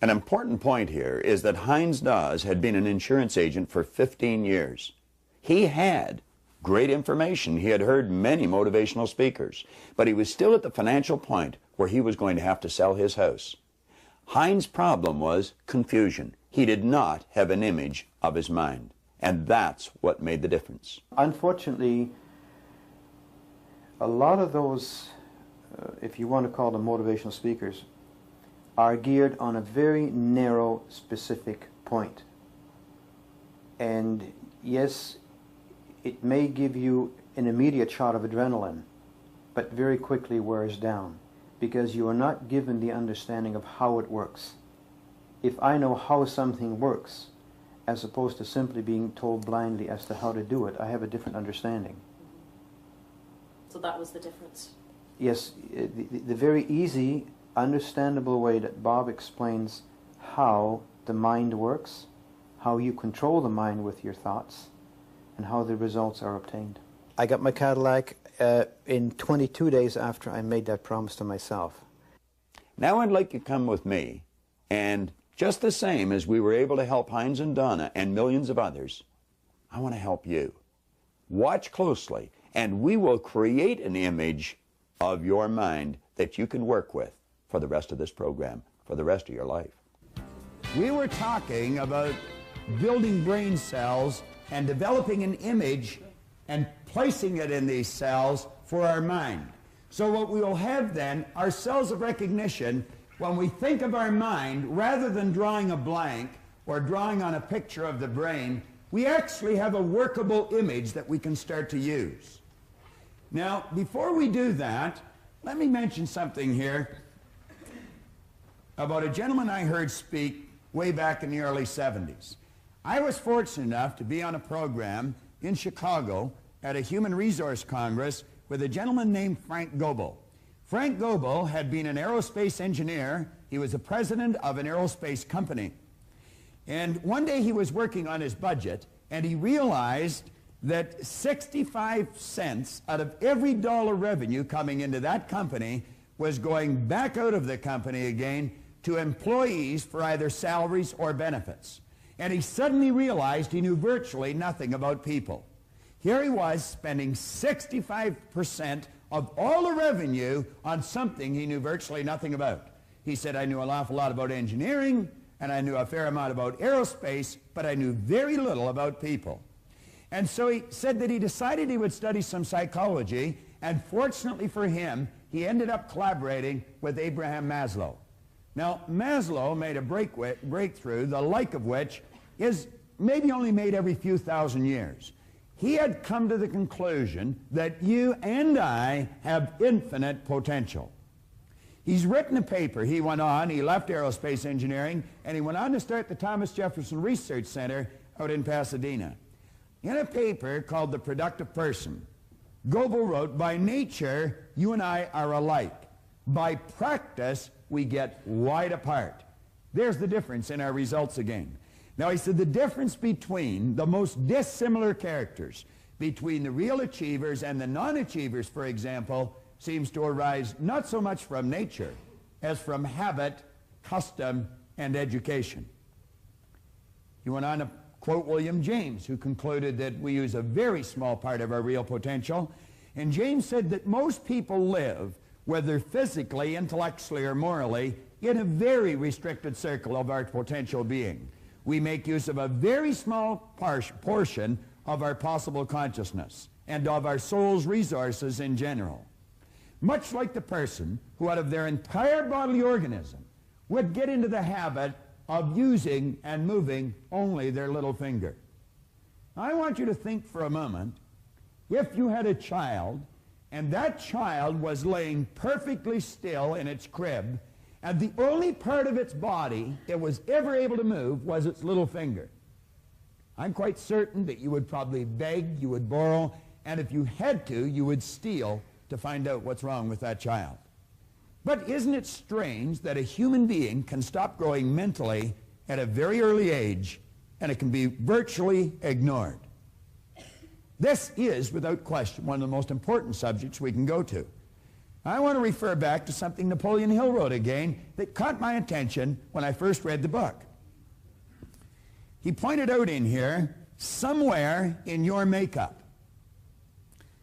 An important point here is that Heinz Dawes had been an insurance agent for 15 years. He had great information. He had heard many motivational speakers, but he was still at the financial point where he was going to have to sell his house. Heinz's problem was confusion. He did not have an image of his mind, and that's what made the difference. Unfortunately, a lot of those, if you want to call them motivational speakers, are geared on a very narrow, specific point. And yes, it may give you an immediate shot of adrenaline, but very quickly wears down, because you are not given the understanding of how it works. If I know how something works, as opposed to simply being told blindly as to how to do it, I have a different understanding. So that was the difference? Yes, the very easy, understandable way that Bob explains how the mind works, how you control the mind with your thoughts, and how the results are obtained. I got my Cadillac in 22 days after I made that promise to myself. Now I'd like you to come with me, and just the same as we were able to help Heinz and Donna and millions of others, I want to help you. Watch closely, and we will create an image of your mind that you can work with for the rest of this program, for the rest of your life. We were talking about building brain cells and developing an image and placing it in these cells for our mind. So what we will have then are cells of recognition. When we think of our mind, rather than drawing a blank or drawing on a picture of the brain, we actually have a workable image that we can start to use. Now, before we do that, let me mention something here about a gentleman I heard speak way back in the early 70s. I was fortunate enough to be on a program in Chicago at a Human Resource Congress with a gentleman named Frank Goebel. Frank Goebel had been an aerospace engineer. He was the president of an aerospace company. And one day he was working on his budget, and he realized that 65 cents out of every dollar revenue coming into that company was going back out of the company again to employees for either salaries or benefits. And he suddenly realized he knew virtually nothing about people. Here he was spending 65% of all the revenue on something he knew virtually nothing about. He said, I knew an awful lot about engineering, and I knew a fair amount about aerospace, but I knew very little about people. And so he said that he decided he would study some psychology, and fortunately for him, he ended up collaborating with Abraham Maslow. Now, Maslow made a breakthrough, the like of which is maybe only made every few thousand years. He had come to the conclusion that you and I have infinite potential. He's written a paper. He went on, he left aerospace engineering, and he went on to start the Thomas Jefferson Research Center out in Pasadena. In a paper called The Productive Person, Goebel wrote, by nature, you and I are alike. By practice, we get wide apart. There's the difference in our results again. Now, he said the difference between the most dissimilar characters, between the real achievers and the non-achievers, for example, seems to arise not so much from nature as from habit, custom, and education. He went on to quote William James, who concluded that we use a very small part of our real potential. And James said that most people live, whether physically, intellectually, or morally, in a very restricted circle of our potential being. We make use of a very small portion of our possible consciousness and of our soul's resources in general. Much like the person who out of their entire bodily organism would get into the habit of using and moving only their little finger. I want you to think for a moment, if you had a child and that child was laying perfectly still in its crib, and the only part of its body it was ever able to move was its little finger. I'm quite certain that you would probably beg, you would borrow, and if you had to, you would steal to find out what's wrong with that child. But isn't it strange that a human being can stop growing mentally at a very early age and it can be virtually ignored? This is, without question, one of the most important subjects we can go to. I want to refer back to something Napoleon Hill wrote again that caught my attention when I first read the book. He pointed out in here, somewhere in your makeup,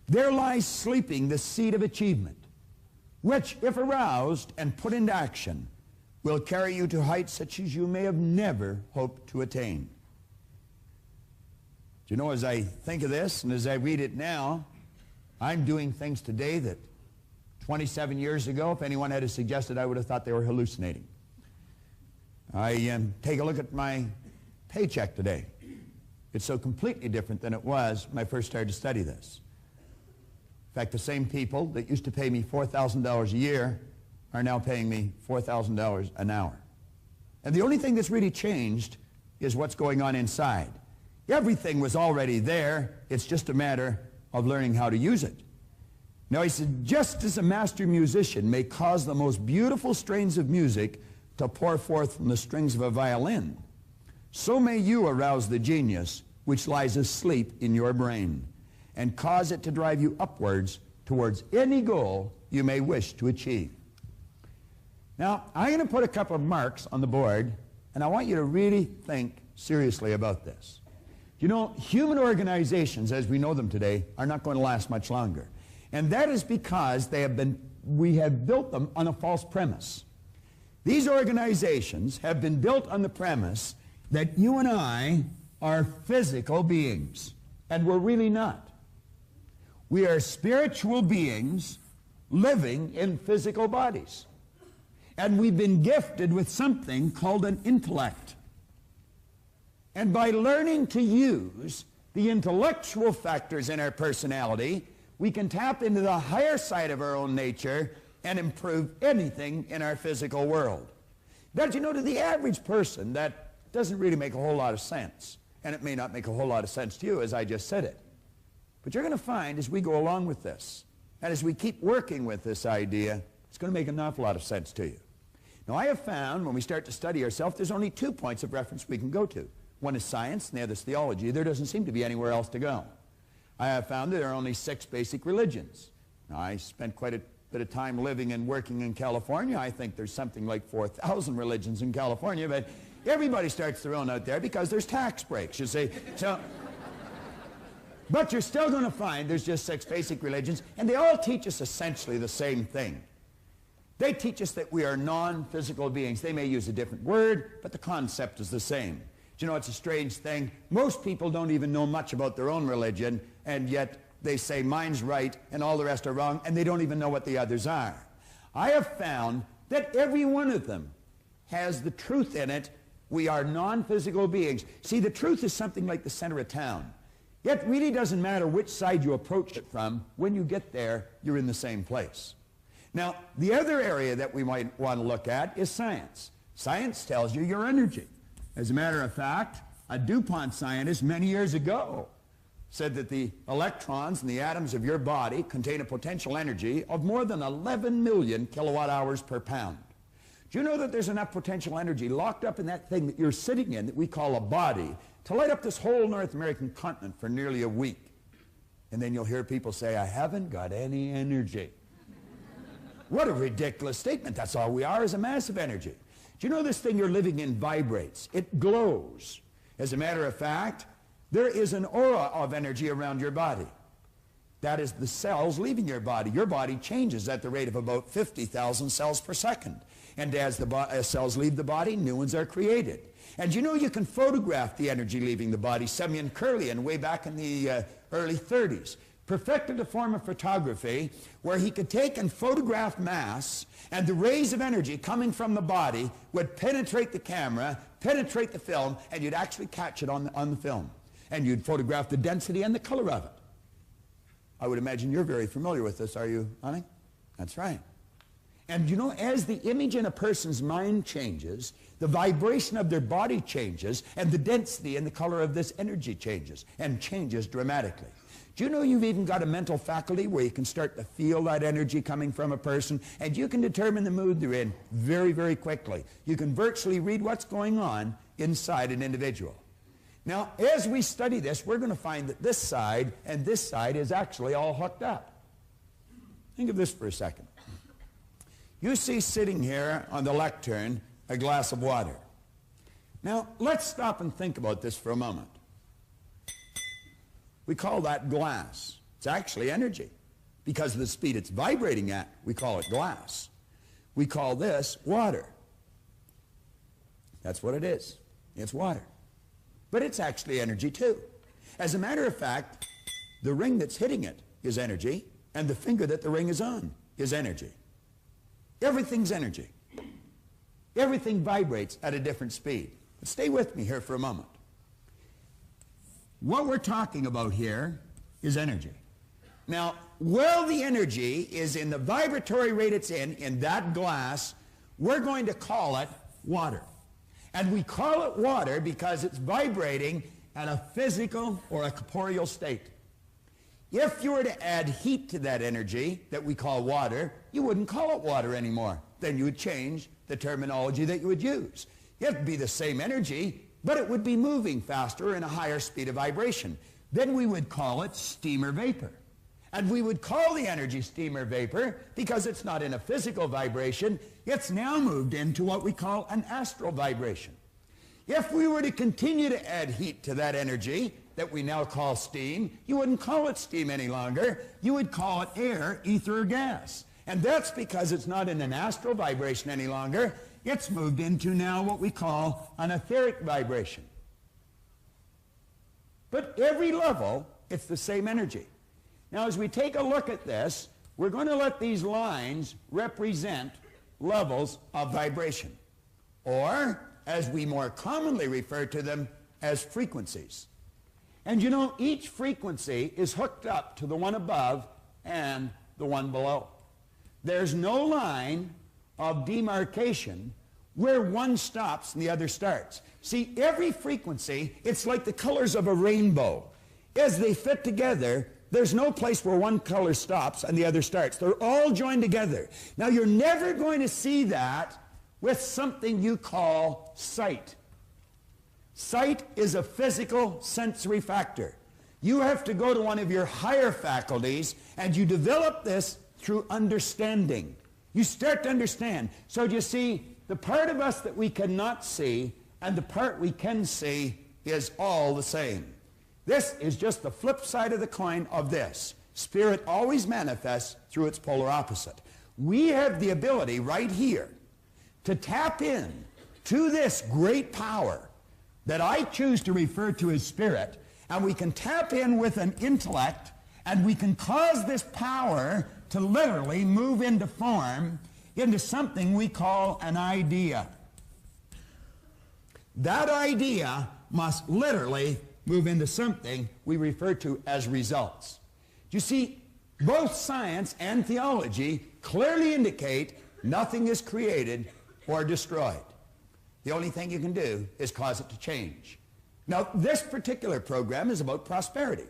there lies sleeping the seed of achievement, which, if aroused and put into action, will carry you to heights such as you may have never hoped to attain. Do you know, as I think of this and as I read it now, I'm doing things today that 27 years ago, if anyone had suggested, I would have thought they were hallucinating. I take a look at my paycheck today. It's so completely different than it was when I first started to study this. In fact, the same people that used to pay me $4,000 a year are now paying me $4,000 an hour. And the only thing that's really changed is what's going on inside. Everything was already there. It's just a matter of learning how to use it. Now, he said, just as a master musician may cause the most beautiful strains of music to pour forth from the strings of a violin, so may you arouse the genius which lies asleep in your brain and cause it to drive you upwards towards any goal you may wish to achieve. Now, I'm going to put a couple of marks on the board, and I want you to really think seriously about this. You know, human organizations, as we know them today, are not going to last much longer. And that is because we have built them on a false premise. These organizations have been built on the premise that you and I are physical beings, and we're really not. We are spiritual beings living in physical bodies. And we've been gifted with something called an intellect. And by learning to use the intellectual factors in our personality, we can tap into the higher side of our own nature and improve anything in our physical world. But you know, to the average person, that doesn't really make a whole lot of sense. And it may not make a whole lot of sense to you, as I just said it. But you're going to find, as we go along with this, and as we keep working with this idea, it's going to make an awful lot of sense to you. Now, I have found, when we start to study ourselves, there's only 2 points of reference we can go to. One is science, and the other is theology. There doesn't seem to be anywhere else to go. I have found that there are only 6 basic religions. Now, I spent quite a bit of time living and working in California. I think there's something like 4,000 religions in California, but everybody starts their own out there because there's tax breaks, you see. So, but you're still going to find there's just 6 basic religions, and they all teach us essentially the same thing. They teach us that we are non-physical beings. They may use a different word, but the concept is the same. Do you know, it's a strange thing. Most people don't even know much about their own religion, and yet they say mine's right and all the rest are wrong, and they don't even know what the others are. I have found that every one of them has the truth in it. We are non-physical beings. See, the truth is something like the center of town. It really doesn't matter which side you approach it from. When you get there, you're in the same place. Now, the other area that we might want to look at is science. Science tells you your energy. As a matter of fact, a DuPont scientist many years ago said that the electrons and the atoms of your body contain a potential energy of more than 11 million kilowatt hours per pound. Do you know that there's enough potential energy locked up in that thing that you're sitting in that we call a body to light up this whole North American continent for nearly a week? And then you'll hear people say, I haven't got any energy. What a ridiculous statement. That's all we are, is a mass of energy. Do you know this thing you're living in vibrates? It glows. As a matter of fact, there is an aura of energy around your body. That is the cells leaving your body. Your body changes at the rate of about 50,000 cells per second. And as the cells leave the body, new ones are created. And you know, you can photograph the energy leaving the body. Semyon Kurlian, way back in the early 30s, perfected a form of photography where he could take and photograph mass, and the rays of energy coming from the body would penetrate the camera, penetrate the film, and you'd actually catch it on the film. And you'd photograph the density and the color of it. I would imagine you're very familiar with this, are you, honey? That's right. And you know, as the image in a person's mind changes, the vibration of their body changes, and the density and the color of this energy changes, and changes dramatically. Do you know you've even got a mental faculty where you can start to feel that energy coming from a person, and you can determine the mood they're in very, very quickly. You can virtually read what's going on inside an individual. Now, as we study this, we're going to find that this side and this side is actually all hooked up. Think of this for a second. You see sitting here on the lectern a glass of water. Now, let's stop and think about this for a moment. We call that glass. It's actually energy. Because of the speed it's vibrating at, we call it glass. We call this water. That's what it is. It's water. But it's actually energy too. As a matter of fact, the ring that's hitting it is energy, and the finger that the ring is on is energy. Everything's energy. Everything vibrates at a different speed. But stay with me here for a moment. What we're talking about here is energy. Now, while the energy is in the vibratory rate it's in that glass, we're going to call it water. And we call it water because it's vibrating at a physical or a corporeal state. If you were to add heat to that energy that we call water, you wouldn't call it water anymore. Then you would change the terminology that you would use. It'd be the same energy, but it would be moving faster in a higher speed of vibration. Then we would call it steam or vapor. And we would call the energy steam or vapor because it's not in a physical vibration. It's now moved into what we call an astral vibration. If we were to continue to add heat to that energy that we now call steam, you wouldn't call it steam any longer. You would call it air, ether, or gas. And that's because it's not in an astral vibration any longer. It's moved into now what we call an etheric vibration. But every level, it's the same energy. Now, as we take a look at this, we're going to let these lines represent levels of vibration, or, as we more commonly refer to them, as frequencies. And you know, each frequency is hooked up to the one above and the one below. There's no line of demarcation where one stops and the other starts. See, every frequency, it's like the colors of a rainbow. As they fit together, there's no place where one color stops and the other starts. They're all joined together. Now, you're never going to see that with something you call sight. Sight is a physical sensory factor. You have to go to one of your higher faculties, and you develop this through understanding. You start to understand. So you see, the part of us that we cannot see and the part we can see is all the same. This is just the flip side of the coin of this. Spirit always manifests through its polar opposite. We have the ability right here to tap in to this great power that I choose to refer to as spirit, and we can tap in with an intellect, and we can cause this power to literally move into form, into something we call an idea. That idea must literally move into something we refer to as results. You see, both science and theology clearly indicate nothing is created or destroyed. The only thing you can do is cause it to change. Now, this particular program is about prosperity.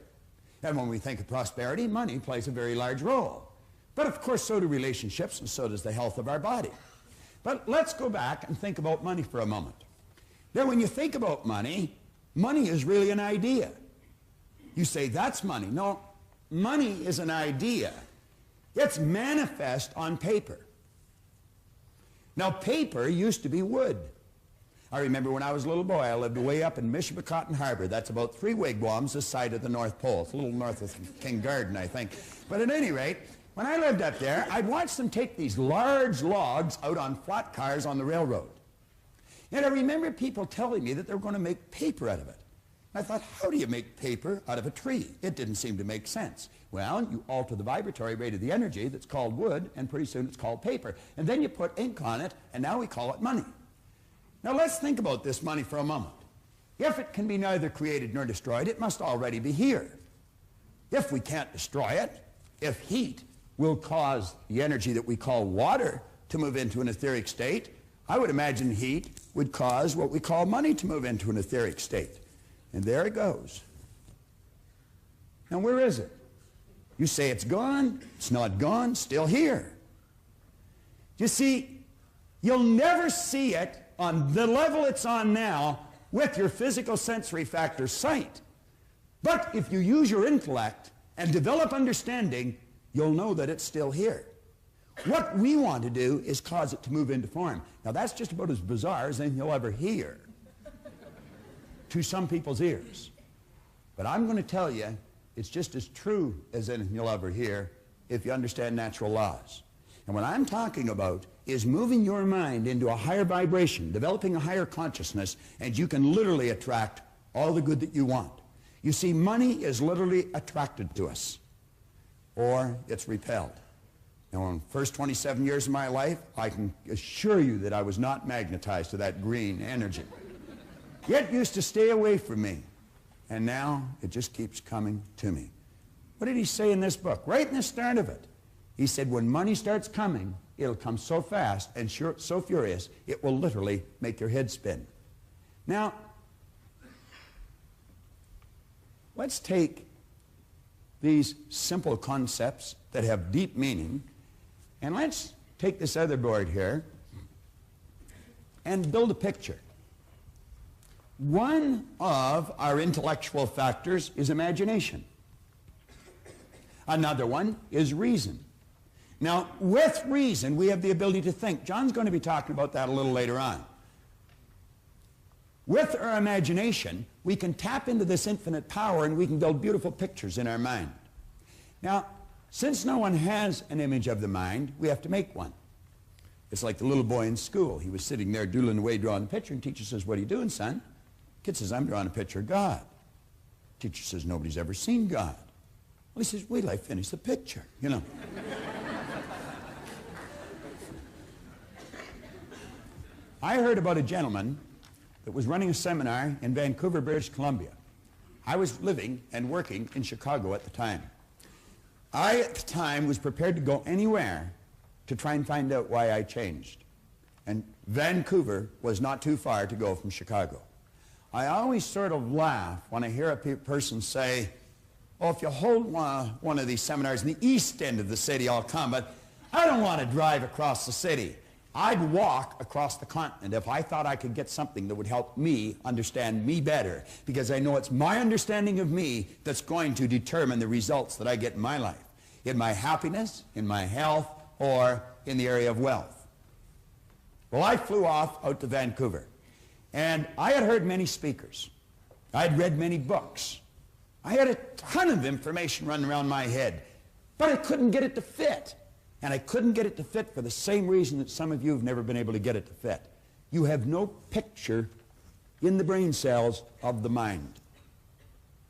And when we think of prosperity, money plays a very large role. But of course, so do relationships, and so does the health of our body. But let's go back and think about money for a moment. Now, when you think about money, money is really an idea. You say, that's money. No, money is an idea. It's manifest on paper. Now, paper used to be wood. I remember when I was a little boy, I lived way up in Michipicoten Harbor. That's about 3 wigwams this side of the North Pole. It's a little north of King Garden, I think. But at any rate, when I lived up there, I'd watch them take these large logs out on flat cars on the railroad. And I remember people telling me that they were going to make paper out of it. I thought, how do you make paper out of a tree? It didn't seem to make sense. Well, you alter the vibratory rate of the energy that's called wood, and pretty soon it's called paper. And then you put ink on it, and now we call it money. Now let's think about this money for a moment. If it can be neither created nor destroyed, it must already be here. If we can't destroy it, if heat will cause the energy that we call water to move into an etheric state. I would imagine heat would cause what we call money to move into an etheric state. And there it goes. Now where is it? You say it's gone. It's not gone. Still here. You see, you'll never see it on the level it's on now with your physical sensory factor sight. But if you use your intellect and develop understanding, you'll know that it's still here. What we want to do is cause it to move into form. Now that's just about as bizarre as anything you'll ever hear to some people's ears. But I'm going to tell you, it's just as true as anything you'll ever hear if you understand natural laws. And what I'm talking about is moving your mind into a higher vibration, developing a higher consciousness, and you can literally attract all the good that you want. You see, money is literally attracted to us, or it's repelled. Now, in the first 27 years of my life, I can assure you that I was not magnetized to that green energy. It used to stay away from me, and now it just keeps coming to me. What did he say in this book? Right in the start of it. He said, when money starts coming, it'll come so fast and so furious, it will literally make your head spin. Now, let's take these simple concepts that have deep meaning, and let's take this other board here and build a picture. One of our intellectual factors is imagination. Another one is reason. Now, with reason, we have the ability to think. John's going to be talking about that a little later on. With our imagination, we can tap into this infinite power and we can build beautiful pictures in our mind. Now, since no one has an image of the mind, we have to make one. It's like the little boy in school. He was sitting there doodling away, drawing a picture, and teacher says, "What are you doing, son?" Kid says, "I'm drawing a picture of God." Teacher says, "Nobody's ever seen God." Well, he says, "Wait till I finish the picture," you know. I heard about a gentleman that was running a seminar in Vancouver, British Columbia. I was living and working in Chicago at the time. I, at the time, was prepared to go anywhere to try and find out why I changed. And Vancouver was not too far to go from Chicago. I always sort of laugh when I hear a person say, "Oh, if you hold one of these seminars in the east end of the city, I'll come, but I don't want to drive across the city. I'd walk across the continent if I thought I could get something that would help me understand me better, because I know it's my understanding of me that's going to determine the results that I get in my life, in my happiness, in my health, or in the area of wealth." Well, I flew off out to Vancouver, and I had heard many speakers. I had read many books. I had a ton of information running around my head, but I couldn't get it to fit. And I couldn't get it to fit for the same reason that some of you have never been able to get it to fit. You have no picture in the brain cells of the mind.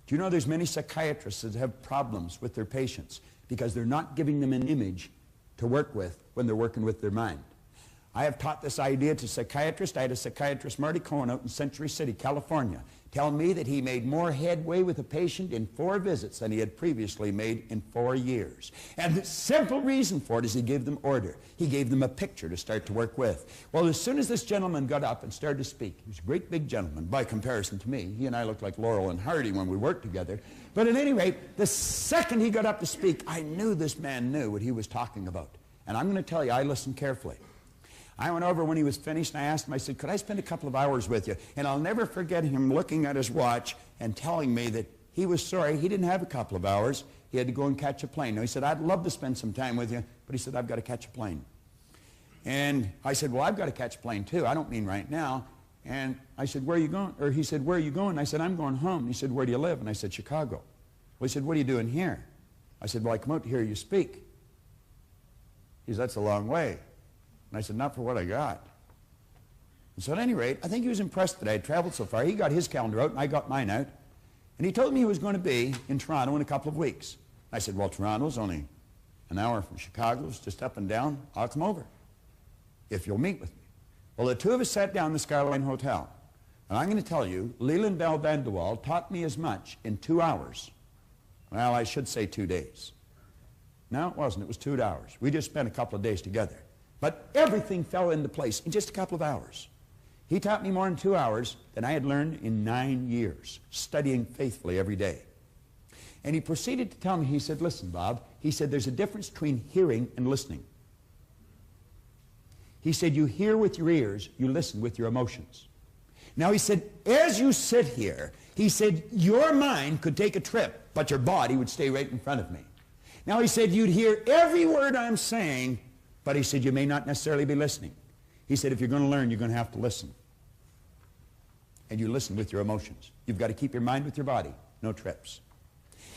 Do you know there's many psychiatrists that have problems with their patients because they're not giving them an image to work with when they're working with their mind? I have taught this idea to psychiatrists. I had a psychiatrist, Marty Cohen, out in Century City, California, tell me that he made more headway with a patient in 4 visits than he had previously made in 4 years. And the simple reason for it is he gave them order. He gave them a picture to start to work with. Well, as soon as this gentleman got up and started to speak, he was a great big gentleman by comparison to me. He and I looked like Laurel and Hardy when we worked together. But at any rate, the second he got up to speak, I knew this man knew what he was talking about. And I'm going to tell you, I listened carefully. I went over when he was finished and I asked him, I said, "Could I spend a couple of hours with you?" And I'll never forget him looking at his watch and telling me that he was sorry he didn't have a couple of hours. He had to go and catch a plane. Now, he said, "I'd love to spend some time with you," but he said, "I've got to catch a plane." And I said, "Well, I've got to catch a plane too. I don't mean right now." And I said, "Where are you going?" Or he said, "Where are you going?" And I said, "I'm going home." And he said, "Where do you live?" And I said, "Chicago." Well, he said, "What are you doing here?" I said, "Well, I come out to hear you speak." He said, "That's a long way." And I said, "Not for what I got." And so at any rate, I think he was impressed that I had traveled so far. He got his calendar out and I got mine out. And he told me he was going to be in Toronto in a couple of weeks. I said, "Well, Toronto's only an hour from Chicago. It's just up and down. I'll come over if you'll meet with me." Well, the two of us sat down in the Skyline Hotel. And I'm going to tell you, Leland Bell Van de Waal taught me as much in 2 hours. Well, I should say 2 days. No, it wasn't. It was 2 hours. We just spent a couple of days together. But everything fell into place in just a couple of hours. He taught me more in 2 hours than I had learned in 9 years, studying faithfully every day. And he proceeded to tell me, he said, listen, Bob, he said, there's a difference between hearing and listening. He said, you hear with your ears, you listen with your emotions. Now, he said, as you sit here, he said, your mind could take a trip, but your body would stay right in front of me. Now, he said, you'd hear every word I'm saying, but he said, you may not necessarily be listening. He said, if you're going to learn, you're going to have to listen. And you listen with your emotions. You've got to keep your mind with your body. No trips.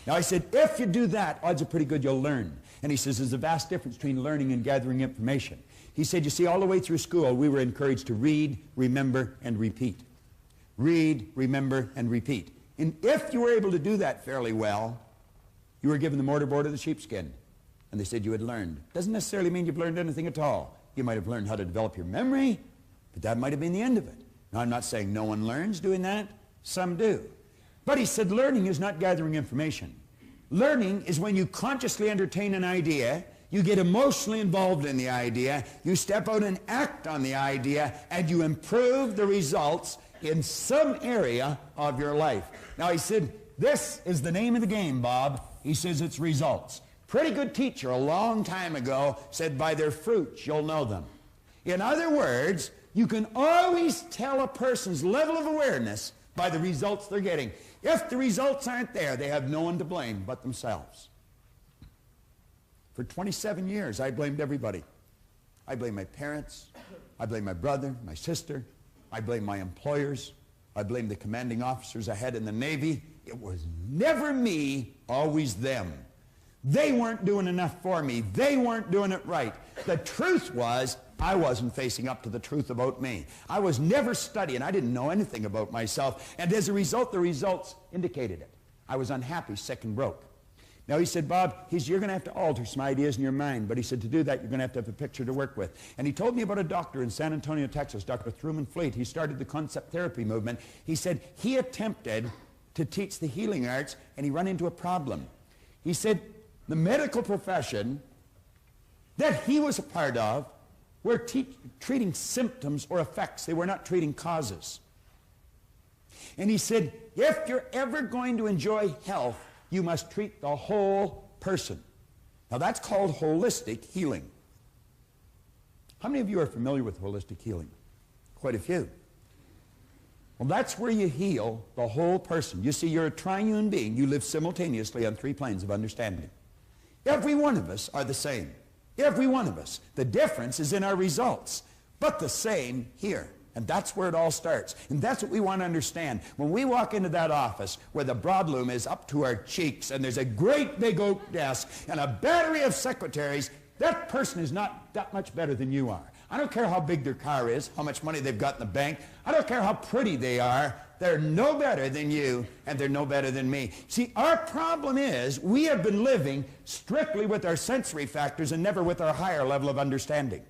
Now, I said, if you do that, odds are pretty good you'll learn. And he says, there's a vast difference between learning and gathering information. He said, you see, all the way through school, we were encouraged to read, remember, and repeat. Read, remember, and repeat. And if you were able to do that fairly well, you were given the mortarboard of the sheepskin. And they said you had learned. Doesn't necessarily mean you've learned anything at all. You might have learned how to develop your memory, but that might have been the end of it. Now, I'm not saying no one learns doing that. Some do. But he said learning is not gathering information. Learning is when you consciously entertain an idea, you get emotionally involved in the idea, you step out and act on the idea, and you improve the results in some area of your life. Now, he said, this is the name of the game, Bob. He says it's results. Pretty good teacher a long time ago said, by their fruits you'll know them. In other words, you can always tell a person's level of awareness by the results they're getting. If the results aren't there, they have no one to blame but themselves. For 27 years, I blamed everybody. I blamed my parents. I blamed my brother, my sister. I blamed my employers. I blamed the commanding officers I had in the Navy. It was never me, always them. They weren't doing enough for me. They weren't doing it right. The truth was, I wasn't facing up to the truth about me. I was never studying. I didn't know anything about myself. And as a result, the results indicated it. I was unhappy, sick, and broke. Now, he said, Bob, you're going to have to alter some ideas in your mind. But he said, to do that, you're going to have a picture to work with. And he told me about a doctor in San Antonio, Texas, Dr. Truman Fleet. He started the concept therapy movement. He said he attempted to teach the healing arts, and he ran into a problem. He said the medical profession that he was a part of were treating symptoms or effects. They were not treating causes. And he said, if you're ever going to enjoy health, you must treat the whole person. Now, that's called holistic healing. How many of you are familiar with holistic healing? Quite a few. Well, that's where you heal the whole person. You see, you're a triune being. You live simultaneously on 3 planes of understanding. Every one of us are the same. Every one of us. The difference is in our results, but the same here. And that's where it all starts. And that's what we want to understand. When we walk into that office where the broadloom is up to our cheeks and there's a great big oak desk and a battery of secretaries, that person is not that much better than you are. I don't care how big their car is, how much money they've got in the bank. I don't care how pretty they are. They're no better than you, and they're no better than me. See, our problem is we have been living strictly with our sensory factors and never with our higher level of understanding.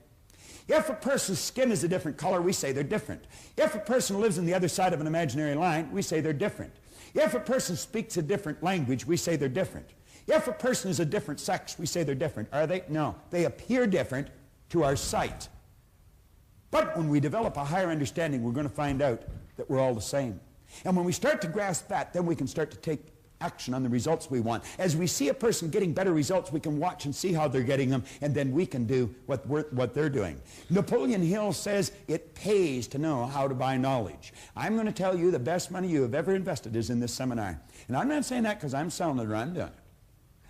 If a person's skin is a different color, we say they're different. If a person lives on the other side of an imaginary line, we say they're different. If a person speaks a different language, we say they're different. If a person is a different sex, we say they're different. Are they? No. They appear different to our sight. But when we develop a higher understanding, we're going to find out that we're all the same. And when we start to grasp that, then we can start to take action on the results we want. As we see a person getting better results, we can watch and see how they're getting them, and then we can do what they're doing. Napoleon Hill says it pays to know how to buy knowledge. I'm going to tell you the best money you have ever invested is in this seminar. And I'm not saying that because I'm selling it or I'm doing it.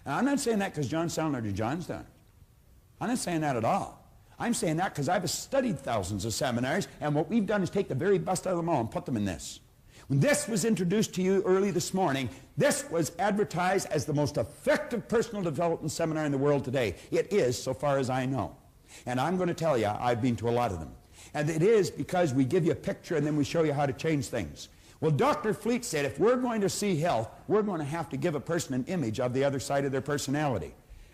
And I'm not saying that because John's selling it or John's done it. I'm not saying that at all. I'm saying that because I've studied thousands of seminars, and what we've done is take the very best out of them all and put them in this. When this was introduced to you early this morning, this was advertised as the most effective personal development seminar in the world today. It is, so far as I know. And I'm going to tell you, I've been to a lot of them. And it is because we give you a picture and then we show you how to change things. Well, Dr. Fleet said if we're going to see health, we're going to have to give a person an image of the other side of their personality.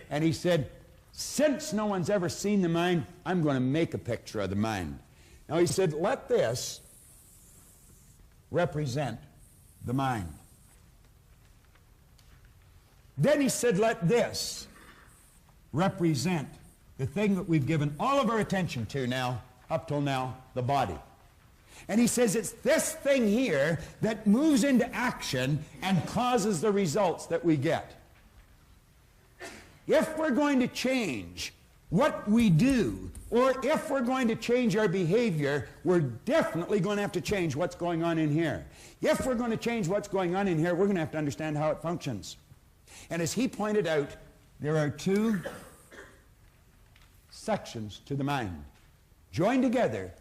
And he said, since no one's ever seen the mind, I'm going to make a picture of the mind. Now, he said, let this represent the mind. Then he said, let this represent the thing that we've given all of our attention to now, up till now, the body. And he says it's this thing here that moves into action and causes the results that we get. If we're going to change what we do, or if we're going to change our behavior, we're definitely going to have to change what's going on in here. If we're going to change what's going on in here, we're going to have to understand how it functions. And as he pointed out, there are two sections to the mind, joined together,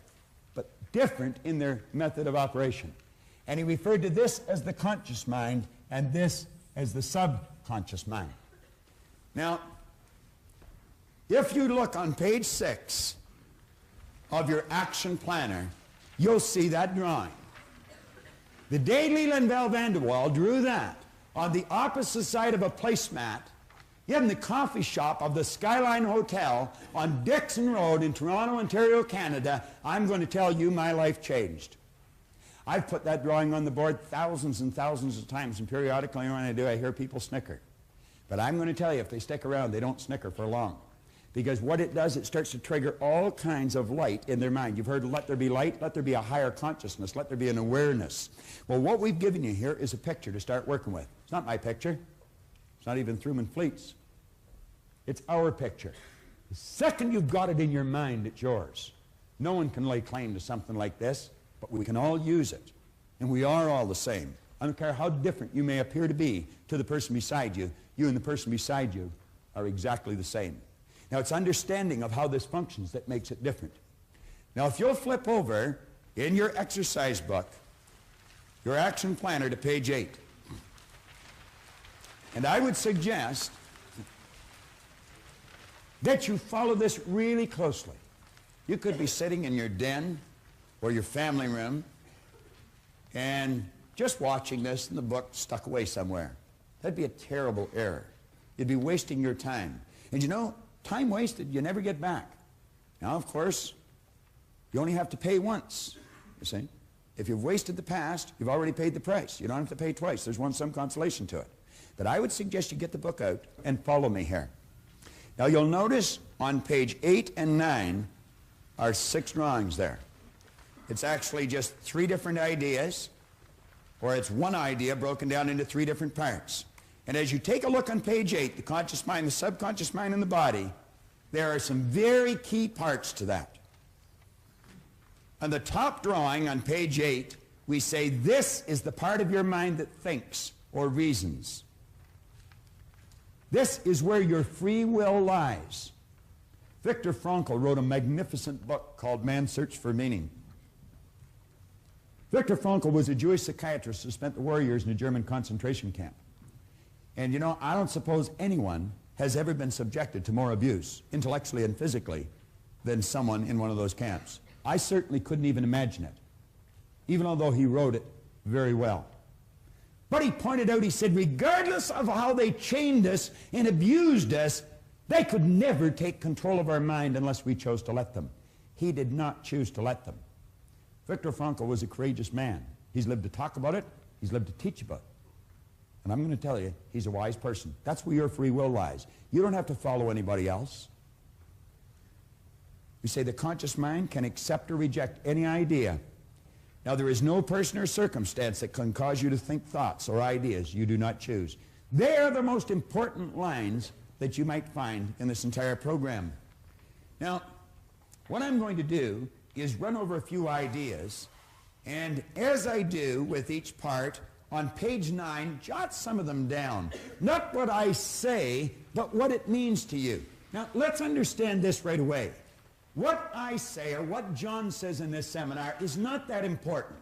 but different in their method of operation. And he referred to this as the conscious mind and this as the subconscious mind. Now, if you look on page 6 of your action planner, you'll see that drawing. The day Leland Bell Vanderwall drew that on the opposite side of a placemat in the coffee shop of the Skyline Hotel on Dixon Road in Toronto, Ontario, Canada, I'm going to tell you my life changed. I've put that drawing on the board thousands and thousands of times, and periodically when I do, I hear people snicker. But I'm going to tell you, if they stick around, they don't snicker for long. Because what it does, it starts to trigger all kinds of light in their mind. You've heard, let there be light, let there be a higher consciousness, let there be an awareness. Well, what we've given you here is a picture to start working with. It's not my picture. It's not even Truman Fleet's. It's our picture. The second you've got it in your mind, it's yours. No one can lay claim to something like this, but we can all use it. And we are all the same. I don't care how different you may appear to be to the person beside you, you and the person beside you are exactly the same. Now, it's understanding of how this functions that makes it different. Now, if you'll flip over in your exercise book, your action planner to page 8, and I would suggest that you follow this really closely. You could be sitting in your den or your family room and just watching this and the book stuck away somewhere. That'd be a terrible error. You'd be wasting your time. And you know, time wasted, you never get back. Now, of course, you only have to pay once, you see. If you've wasted the past, you've already paid the price. You don't have to pay twice. There's some consolation to it. But I would suggest you get the book out and follow me here. Now, you'll notice on page 8 and 9 are 6 drawings there. It's actually just 3 different ideas, or it's one idea broken down into 3 different parts. And as you take a look on page 8, the conscious mind, the subconscious mind, and the body, there are some very key parts to that. On the top drawing on page 8, we say this is the part of your mind that thinks or reasons. This is where your free will lies. Viktor Frankl wrote a magnificent book called Man's Search for Meaning. Viktor Frankl was a Jewish psychiatrist who spent the war years in a German concentration camp. And you know, I don't suppose anyone has ever been subjected to more abuse, intellectually and physically, than someone in one of those camps. I certainly couldn't even imagine it, even although he wrote it very well. But he pointed out, he said, regardless of how they chained us and abused us, they could never take control of our mind unless we chose to let them. He did not choose to let them. Viktor Frankl was a courageous man. He's lived to talk about it. He's lived to teach about it. And I'm going to tell you, he's a wise person. That's where your free will lies. You don't have to follow anybody else. We say the conscious mind can accept or reject any idea. Now, there is no person or circumstance that can cause you to think thoughts or ideas you do not choose. They are the most important lines that you might find in this entire program. Now, what I'm going to do is run over a few ideas, and as I do with each part, on page 9, jot some of them down. Not what I say, but what it means to you. Now, let's understand this right away. What I say, or what John says in this seminar, is not that important.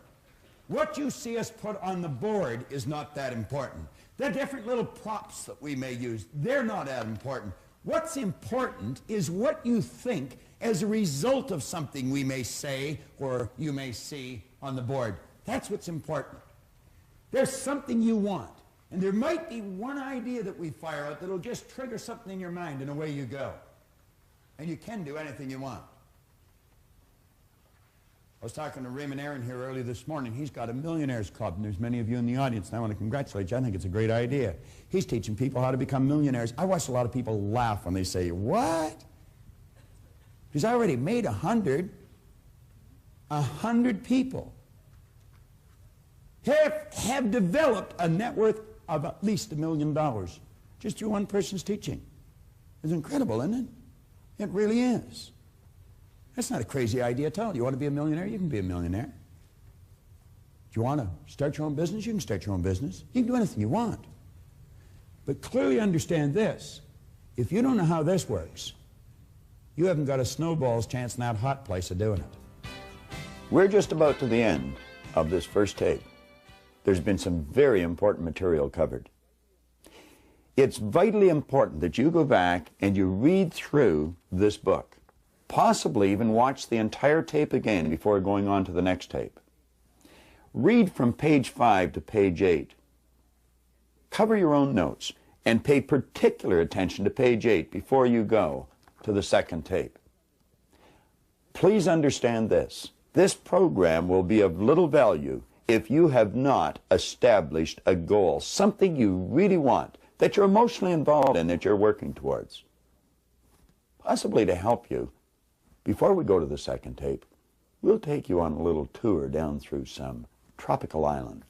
What you see us put on the board is not that important. The different little props that we may use, they're not that important. What's important is what you think as a result of something we may say or you may see on the board. That's what's important. There's something you want, and there might be one idea that we fire out that'll just trigger something in your mind, and away you go. And you can do anything you want. I was talking to Raymond Aaron here early this morning. He's got a millionaires club, and there's many of you in the audience, and I want to congratulate you. I think it's a great idea. He's teaching people how to become millionaires. I watch a lot of people laugh when they say, what? He's already made 100 people have developed a net worth of at least $1 million just through one person's teaching. It's incredible, isn't it? It really is. That's not a crazy idea at all. You want to be a millionaire? You can be a millionaire. Do you want to start your own business? You can start your own business. You can do anything you want. But clearly understand this. If you don't know how this works, you haven't got a snowball's chance in that hot place of doing it. We're just about to the end of this first tape. There's been some very important material covered. It's vitally important that you go back and you read through this book. Possibly even watch the entire tape again before going on to the next tape. Read from page 5 to page 8. Cover your own notes and pay particular attention to page 8 before you go to the second tape. Please understand this. This program will be of little value if you have not established a goal, something you really want, that you're emotionally involved in, that you're working towards. Possibly to help you, before we go to the second tape, we'll take you on a little tour down through some tropical islands.